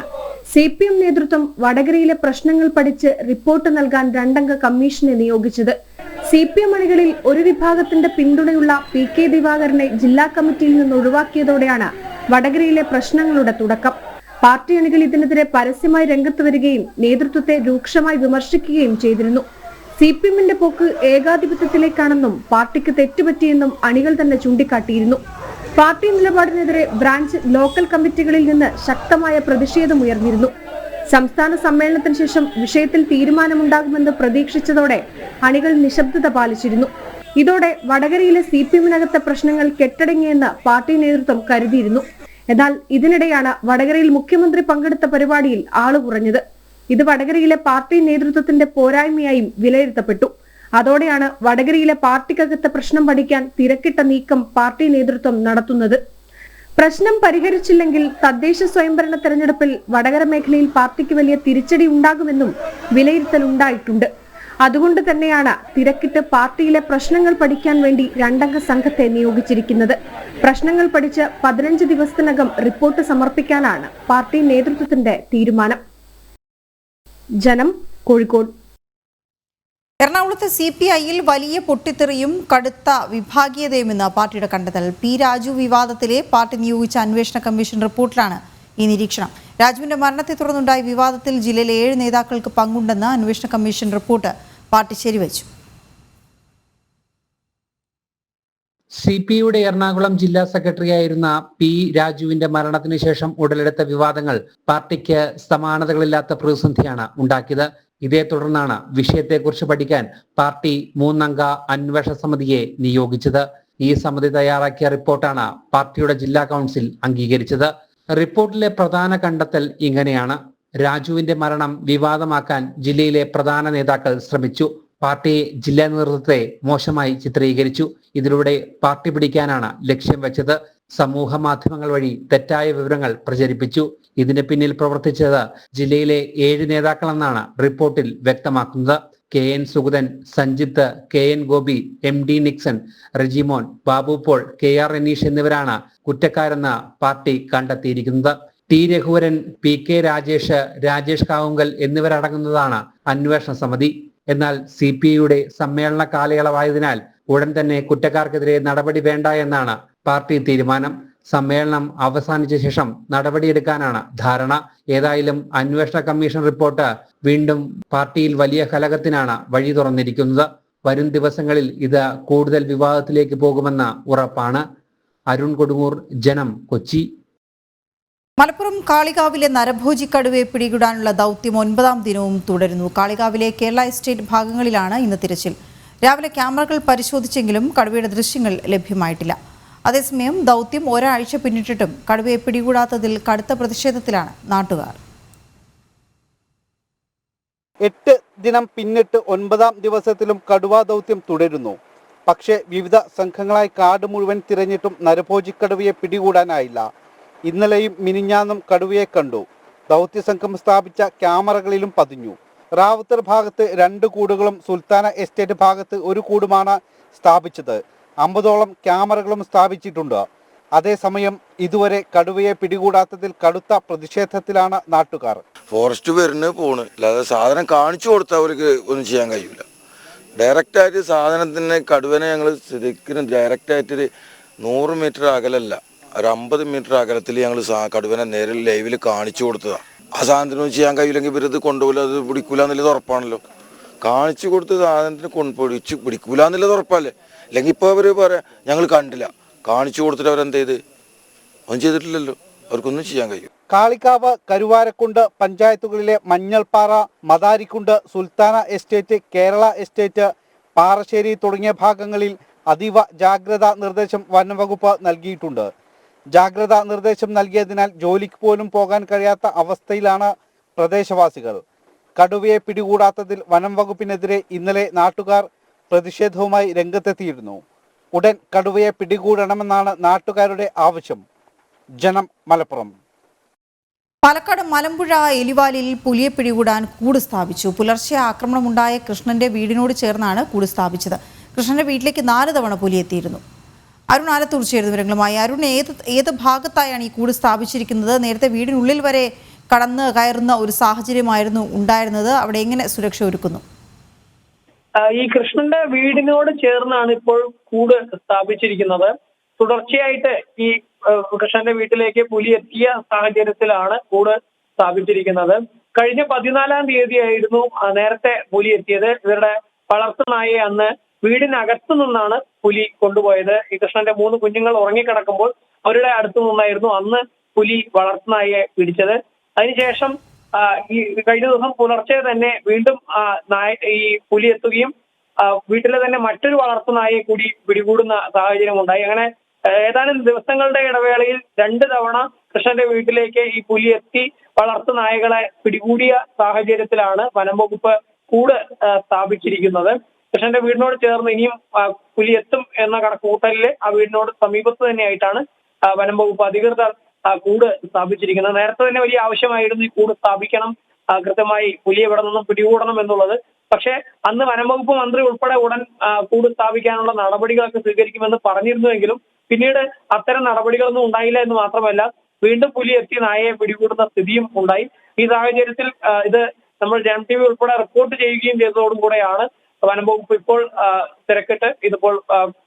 R: CPM നേതൃത്വം വടകരയിലെ പ്രശ്നങ്ങൾ പഠിച്ച് റിപ്പോർട്ട് നൽകാൻ 2 അംഗ കമ്മീഷനെ നിയോഗിച്ചത്. CPM അണികളിൽ ഒരു വിഭാഗത്തിന്റെ പിന്തുണയുള്ള PK ദിവാകരനെ ജില്ലാ കമ്മിറ്റിയിൽ നിന്ന് ഒഴിവാക്കിയതോടെയാണ് വടകരയിലെ പ്രശ്നങ്ങളുടെ തുടക്കം. പാർട്ടി അണികൾ ഇതിനെതിരെ പരസ്യമായി രംഗത്ത് വരികയും നേതൃത്വത്തെ രൂക്ഷമായി വിമർശിക്കുകയും ചെയ്തിരുന്നു. CPMന്റെ പോക്ക് ഏകാധിപത്യത്തിലേക്കാണെന്നും പാർട്ടിക്ക് തെറ്റുപറ്റിയെന്നും അണികൾ തന്നെ ചൂണ്ടിക്കാട്ടിയിരുന്നു. പാർട്ടി നിലപാടിനെതിരെ ബ്രാഞ്ച് ലോക്കൽ കമ്മിറ്റികളിൽ നിന്ന് ശക്തമായ പ്രതിഷേധമുയർന്നിരുന്നു. സംസ്ഥാന സമ്മേളനത്തിന് ശേഷം വിഷയത്തിൽ തീരുമാനമുണ്ടാകുമെന്ന് പ്രതീക്ഷിച്ചതോടെ അണികൾ നിശബ്ദത പാലിച്ചിരുന്നു. ഇതോടെ വടകരയിലെ CPMനകത്തെ പ്രശ്നങ്ങൾ കെട്ടടങ്ങിയെന്ന് പാർട്ടി നേതൃത്വം കരുതിയിരുന്നു. എന്നാൽ ഇതിനിടെയാണ് വടകരയിൽ മുഖ്യമന്ത്രി പങ്കെടുത്ത പരിപാടിയിൽ ആള് കുറഞ്ഞത്. ഇത് വടകരയിലെ പാർട്ടി നേതൃത്വത്തിന്റെ പോരായ്മയായും വിലയിരുത്തപ്പെട്ടു. അതോടെയാണ് വടകരയിലെ പാർട്ടിക്കകത്ത് പ്രശ്നം പഠിക്കാൻ തിരക്കിട്ട നീക്കം പാർട്ടി നേതൃത്വം നടത്തുന്നത്. പ്രശ്നം പരിഹരിച്ചില്ലെങ്കിൽ തദ്ദേശ സ്വയംഭരണ തെരഞ്ഞെടുപ്പിൽ വടകര മേഖലയിൽ പാർട്ടിക്ക് വലിയ തിരിച്ചടി ഉണ്ടാകുമെന്നും വിലയിരുത്തൽ ഉണ്ടായിട്ടുണ്ട്. അതുകൊണ്ട് തന്നെയാണ് തിരക്കിട്ട് പാർട്ടിയിലെ പ്രശ്നങ്ങൾ പഠിക്കാൻ വേണ്ടി 2 അംഗ സംഘത്തെ നിയോഗിച്ചിരിക്കുന്നത്. പ്രശ്നങ്ങൾ പഠിച്ച് 15 ദിവസത്തിനകം റിപ്പോർട്ട് സമർപ്പിക്കാനാണ് പാർട്ടി നേതൃത്വത്തിന്റെ തീരുമാനം. ജനം, കോഴിക്കോട്.
A: എറണാകുളത്ത് CPIയിൽ വലിയ പൊട്ടിത്തെറിയും കടുത്ത വിഭാഗീയതയുമെന്ന് പാർട്ടിയുടെ കണ്ടെത്തൽ. പി രാജു വിവാദത്തിലെ പാർട്ടി നിയോഗിച്ച അന്വേഷണ കമ്മീഷൻ റിപ്പോർട്ടിലാണ് ഈ നിരീക്ഷണം. രാജുവിന്റെ മരണത്തെ തുടർന്നുണ്ടായ വിവാദത്തിൽ ജില്ലയിലെ 7 നേതാക്കൾക്ക് പങ്കുണ്ടെന്ന് അന്വേഷണ കമ്മീഷൻ റിപ്പോർട്ട് പാർട്ടി ശരിവച്ചു.
S: CPIയുടെ എറണാകുളം ജില്ലാ സെക്രട്ടറിയായിരുന്ന പി രാജുവിന്റെ മരണത്തിന് ശേഷം ഉടലെടുത്ത വിവാദങ്ങൾ പാർട്ടിക്ക് സമാനതകളില്ലാത്ത പ്രതിസന്ധിയാണ് ഉണ്ടാക്കിയത്. ഇതേ തുടർന്നാണ് വിഷയത്തെക്കുറിച്ച് പഠിക്കാൻ പാർട്ടി 3 അംഗ അന്വേഷണ സമിതിയെ നിയോഗിച്ചത്. ഈ സമിതി തയ്യാറാക്കിയ റിപ്പോർട്ടാണ് പാർട്ടിയുടെ ജില്ലാ കൗൺസിൽ അംഗീകരിച്ചത്. റിപ്പോർട്ടിലെ പ്രധാന കണ്ടെത്തൽ ഇങ്ങനെയാണ്. രാജുവിന്റെ മരണം വിവാദമാക്കാൻ ജില്ലയിലെ പ്രധാന നേതാക്കൾ ശ്രമിച്ചു. പാർട്ടി ജില്ലാ നേതൃത്വത്തെ മോശമായി ചിത്രീകരിച്ചു. ഇതിലൂടെ പാർട്ടി പിടിക്കാനാണ് ലക്ഷ്യം വെച്ചത്. സമൂഹ മാധ്യമങ്ങൾ വഴി തെറ്റായ വിവരങ്ങൾ പ്രചരിപ്പിച്ചു. ഇതിന് പിന്നിൽ പ്രവർത്തിച്ചത് ജില്ലയിലെ 7 നേതാക്കളെന്നാണ് റിപ്പോർട്ടിൽ വ്യക്തമാക്കുന്നത്. KN Sugathan, Sanjith, KN Gopi, MD Nixon, Rejimon, Babu Paul, KR Ranish എന്നിവരാണ് കുറ്റക്കാരെന്ന് പാർട്ടി കണ്ടെത്തിയിരിക്കുന്നത്. T രഘുവരൻ, PK രാജേഷ്, രാജേഷ് കാവുങ്കൽ എന്നിവരടങ്ങുന്നതാണ് അന്വേഷണ സമിതി. എന്നാൽ CPIയുടെ സമ്മേളന കാലയളവായതിനാൽ ഉടൻ തന്നെ കുറ്റക്കാർക്കെതിരെ നടപടി വേണ്ട എന്നാണ് പാർട്ടി തീരുമാനം. സമ്മേളനം അവസാനിച്ച ശേഷം നടപടിയെടുക്കാനാണ് ധാരണ. ഏതായാലും അന്വേഷണ കമ്മീഷൻ റിപ്പോർട്ട് വീണ്ടും പാർട്ടിയിൽ വലിയ കലഹത്തിനാണ് വഴി തുറന്നിരിക്കുന്നത്. വരും ദിവസങ്ങളിൽ ഇത് കൂടുതൽ വിവാദത്തിലേക്ക് പോകുമെന്ന ഉറപ്പാണ്. അരുൺ കൊടുങ്ങൂർ, ജനം, കൊച്ചി.
A: മലപ്പുറം കാളികാവിലെ നരഭോജി കടുവയെ പിടികൂടാനുള്ള ദൗത്യം 9ാം ദിനവും തുടരുന്നു. കാളികാവിലെ കേരള എസ്റ്റേറ്റ് ഭാഗങ്ങളിലാണ് ഇന്ന് തിരച്ചിൽ. രാവിലെ ക്യാമറകൾ പരിശോധിച്ചെങ്കിലും കടുവയുടെ ദൃശ്യങ്ങൾ ലഭ്യമായിട്ടില്ല. അതേസമയം ദൗത്യം ഒരാഴ്ച പിന്നിട്ടിട്ടും കടുവയെ പിടികൂടാത്തതിൽ കടുത്ത പ്രതിഷേധത്തിലാണ് നാട്ടുകാർ.
K: 8 ദിനം പിന്നിട്ട് 9ാം ദിവസത്തിലും കടുവാ ദൗത്യം തുടരുന്നു. പക്ഷേ വിവിധ സംഘങ്ങളായി കാട് മുഴുവൻ തിരഞ്ഞിട്ടും നരഭോജിക്കടുവയെ പിടികൂടാനായില്ല. ഇന്നലെയും മിനിഞ്ഞാന്നും കടുവയെ കണ്ടു. ദൗത്യസംഘം സ്ഥാപിച്ച ക്യാമറകളിലും പതിഞ്ഞു. റാവുത്തർ ഭാഗത്ത് 2 കൂടുകളും സുൽത്താന എസ്റ്റേറ്റ് ഭാഗത്ത് 1 കൂടുമാണ് സ്ഥാപിച്ചത്. 50ഓളം ക്യാമറകളും സ്ഥാപിച്ചിട്ടുണ്ട്. അതേസമയം ഇതുവരെ കടുവയെ പിടികൂടാത്തതിൽ കടുത്ത പ്രതിഷേധത്തിലാണ് നാട്ടുകാർ.
T: ഫോറസ്റ്റ് വരുന്ന പോണ്, അല്ലാതെ സാധനം കാണിച്ചു കൊടുത്താൽ അവർക്ക് ഒന്നും ചെയ്യാൻ കഴിയില്ല. ഡയറക്റ്റായിട്ട് സാധനത്തിന് കടുവനെ ഞങ്ങൾ ശരിക്കും ഡയറക്റ്റായിട്ടൊരു 100 മീറ്റർ അകലല്ല, ഒരു 50 മീറ്റർ അകലത്തിൽ ഞങ്ങൾ കടുവനെ നേരിൽ ലൈവിൽ കാണിച്ചു കൊടുത്തതാണ്. ആ സാധനത്തിനൊന്നും ചെയ്യാൻ കഴിയില്ലെങ്കിൽ ഇവരത് കൊണ്ടുപോകില്ല, അത് പിടിക്കൂല എന്നുള്ളത് ഉറപ്പാണല്ലോ. കാണിച്ചു കൊടുത്ത സാധനത്തിന് പിടിക്കൂല എന്നുള്ളത് ഉറപ്പല്ലേ. അല്ലെങ്കിൽ ഇപ്പോൾ അവർ പറയാം ഞങ്ങൾ കണ്ടില്ല, കാണിച്ചു കൊടുത്തിട്ട് അവരെന്ത് ചെയ്ത് ഒന്നും ചെയ്തിട്ടില്ലല്ലോ, അവർക്കൊന്നും ചെയ്യാൻ കഴിയും.
K: കാളിക്കാവ്, കരുവാരക്കുണ്ട് പഞ്ചായത്തുകളിലെ മഞ്ഞൾപ്പാറ, മദാരിക്കുണ്ട്, സുൽത്താന എസ്റ്റേറ്റ്, കേരള എസ്റ്റേറ്റ്, പാറശ്ശേരി തുടങ്ങിയ ഭാഗങ്ങളിൽ അതീവ ജാഗ്രതാ നിർദ്ദേശം വനംവകുപ്പ് നൽകിയിട്ടുണ്ട്. ജാഗ്രതാ നിർദ്ദേശം നൽകിയതിനാൽ ജോലിക്ക് പോലും പോകാൻ കഴിയാത്ത അവസ്ഥയിലാണ് പ്രദേശവാസികൾ. കടുവയെ പിടികൂടാത്തതിൽ വനം വകുപ്പിനെതിരെ ഇന്നലെ നാട്ടുകാർ പ്രതിഷേധവുമായി രംഗത്തെത്തിയിരുന്നു. ഉടൻ കടുവയെ പിടികൂടണമെന്നാണ് നാട്ടുകാരുടെ ആവശ്യം. ജനം, മലപ്പുറം.
A: പാലക്കാട് മലമ്പുഴ എലിവാലിൽ പുലിയെ പിടികൂടാൻ കൂട് സ്ഥാപിച്ചു. പുലർച്ചെ ആക്രമണമുണ്ടായ കൃഷ്ണന്റെ വീടിനോട് ചേർന്നാണ് കൂട് സ്ഥാപിച്ചത്. കൃഷ്ണന്റെ വീട്ടിലേക്ക് 4 തവണ പുലി എത്തിയിരുന്നു. അരുൺ ആലത്തൂർ ചേരുന്ന വിവരങ്ങളുമായി. അരുൺ, ഏത് ഭാഗത്തായാണ് ഈ കൂട് സ്ഥാപിച്ചിരിക്കുന്നത്? നേരത്തെ വീടിനുള്ളിൽ വരെ കടന്ന് കയറുന്ന ഒരു സാഹചര്യമായിരുന്നു ഉണ്ടായിരുന്നത്. അവിടെ എങ്ങനെ സുരക്ഷ ഒരുക്കുന്നു?
U: ഈ കൃഷ്ണന്റെ വീടിനോട് ചേർന്നാണ് ഇപ്പോൾ കൂട് സ്ഥാപിച്ചിരിക്കുന്നത്. തുടർച്ചയായിട്ട് ഈ കൃഷ്ണന്റെ വീട്ടിലേക്ക് പുലി എത്തിയ സാഹചര്യത്തിലാണ് കൂട് സ്ഥാപിച്ചിരിക്കുന്നത്. കഴിഞ്ഞ 14-ാം തീയതിയായിരുന്നു നേരത്തെ പുലി എത്തിയത്. ഇവരുടെ വളർത്തുനായെ അന്ന് വീടിനകത്തു നിന്നാണ് പുലി കൊണ്ടുപോയത്. ഈ കൃഷ്ണന്റെ 3 കുഞ്ഞുങ്ങൾ ഉറങ്ങിക്കിടക്കുമ്പോൾ അവരുടെ അടുത്തു നിന്നായിരുന്നു അന്ന് പുലി വളർത്തുനായെ പിടിച്ചത്. അതിനുശേഷം ഈ കഴിഞ്ഞ ദിവസം പുലർച്ചെ തന്നെ വീണ്ടും ഈ പുലി എത്തുകയും വീട്ടിലെ തന്നെ മറ്റൊരു വളർത്തുനായെ കൂടി പിടികൂടുന്ന സാഹചര്യം ഉണ്ടായി. അങ്ങനെ ഏതാനും ദിവസങ്ങളുടെ ഇടവേളയിൽ 2 തവണ കൃഷ്ണന്റെ വീട്ടിലേക്ക് ഈ പുലി എത്തി വളർത്തു നായകളെ പിടികൂടിയ സാഹചര്യത്തിലാണ് വനം വകുപ്പ് കൂട് സ്ഥാപിച്ചിരിക്കുന്നത്. കൃഷ്ണന്റെ വീടിനോട് ചേർന്ന് ഇനിയും പുലി എത്തും എന്ന കണക്കുകൂട്ടലില് ആ വീടിനോട് സമീപത്ത് തന്നെയായിട്ടാണ് വനം വകുപ്പ് അധികൃതർ കൂട് സ്ഥാപിച്ചിരിക്കുന്നത്. നേരത്തെ തന്നെ വലിയ ആവശ്യമായിരുന്നു ഈ കൂട് സ്ഥാപിക്കണം, കൃത്യമായി പുലിയെ ഇവിടെ നിന്നും പിടികൂടണം എന്നുള്ളത്. പക്ഷേ അന്ന് വനം വകുപ്പ് മന്ത്രി ഉൾപ്പെടെ ഉടൻ കൂട് സ്ഥാപിക്കാനുള്ള നടപടികളൊക്കെ സ്വീകരിക്കുമെന്ന് പറഞ്ഞിരുന്നുവെങ്കിലും പിന്നീട് അത്തരം നടപടികളൊന്നും ഉണ്ടായില്ല എന്ന് മാത്രമല്ല, വീണ്ടും പുലി എത്തി നായയെ പിടികൂടുന്ന സ്ഥിതിയും ഉണ്ടായി. ഈ സാഹചര്യത്തിൽ ഇത് നമ്മൾ ജനം TV ഉൾപ്പെടെ റിപ്പോർട്ട് ചെയ്യുകയും ചെയ്തതോടുകൂടെയാണ് വനം വകുപ്പ് ഇപ്പോൾ തിരക്കിട്ട് ഇതിപ്പോൾ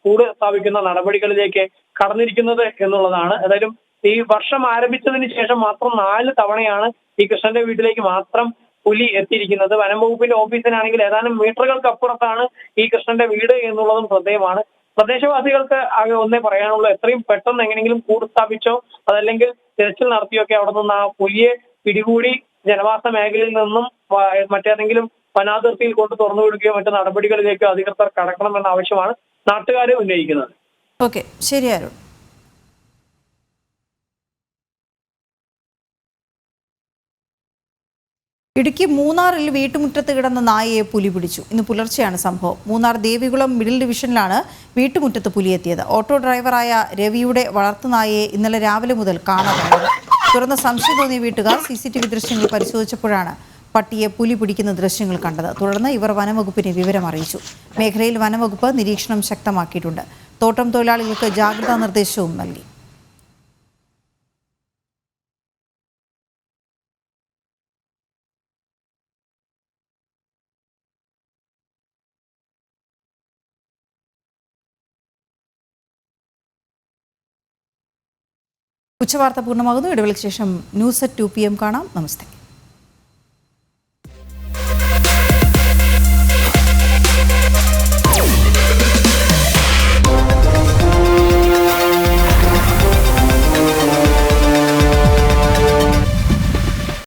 U: കൂട് സ്ഥാപിക്കുന്ന നടപടികളിലേക്ക് കടന്നിരിക്കുന്നത് എന്നുള്ളതാണ്. ഏതായാലും ഈ വർഷം ആരംഭിച്ചതിന് ശേഷം മാത്രം 4 തവണയാണ് ഈ കൃഷ്ണന്റെ വീട്ടിലേക്ക് മാത്രം പുലി എത്തിയിരിക്കുന്നത്. വനം വകുപ്പിന്റെ ഓഫീസിനാണെങ്കിൽ ഏതാനും മീറ്ററുകൾക്കപ്പുറത്താണ് ഈ കൃഷ്ണന്റെ വീട് എന്നുള്ളതും ശ്രദ്ധേയമാണ്. പ്രദേശവാസികൾക്ക് ആകെ ഒന്നേ പറയാനുള്ളൂ, എത്രയും പെട്ടെന്ന് എങ്ങനെയെങ്കിലും കൂട് സ്ഥാപിച്ചോ അതല്ലെങ്കിൽ തിരച്ചിൽ നടത്തിയൊക്കെ അവിടെ നിന്ന് ആ പുലിയെ പിടികൂടി ജനവാസ മേഖലയിൽ നിന്നും മറ്റേതെങ്കിലും വനാതിർത്തിയിൽ കൊണ്ട് തുറന്നു വിടുകയോ മറ്റു നടപടികളിലേക്കോ അധികൃതർ കടക്കണമെന്ന ആവശ്യമാണ് നാട്ടുകാരെ ഉന്നയിക്കുന്നത്.
A: ഓക്കെ, ശരി അരുൺ. ഇടുക്കി മൂന്നാറിൽ വീട്ടുമുറ്റത്ത് കിടന്ന നായയെ പുലി പിടിച്ചു. ഇന്ന് പുലർച്ചെയാണ് സംഭവം. മൂന്നാർ ദേവികുളം മിഡിൽ ഡിവിഷനിലാണ് വീട്ടുമുറ്റത്ത് പുലിയെത്തിയത്. ഓട്ടോ ഡ്രൈവറായ രവിയുടെ വളർത്തുനായയെ ഇന്നലെ രാവിലെ മുതൽ കാണാതായത്. തുറന്ന സംശയം തോന്നിയ വീട്ടുകാർ CCTV ദൃശ്യങ്ങൾ പരിശോധിച്ചപ്പോഴാണ് പട്ടിയെ പുലി പിടിക്കുന്ന ദൃശ്യങ്ങൾ കണ്ടത്. തുടർന്ന് ഇവർ വനംവകുപ്പിനെ വിവരം അറിയിച്ചു. മേഖലയിൽ വനംവകുപ്പ് നിരീക്ഷണം ശക്തമാക്കിയിട്ടുണ്ട്. തോട്ടം തൊഴിലാളികൾക്ക് ജാഗ്രതാ നിർദ്ദേശവും നൽകി. ഉച്ചവാർത്ത പൂർണ്ണമാകുന്നു. ഇടവേളയ്ക്ക് ശേഷം ന്യൂസ് at 2 PM കാണാം. നമസ്തേ.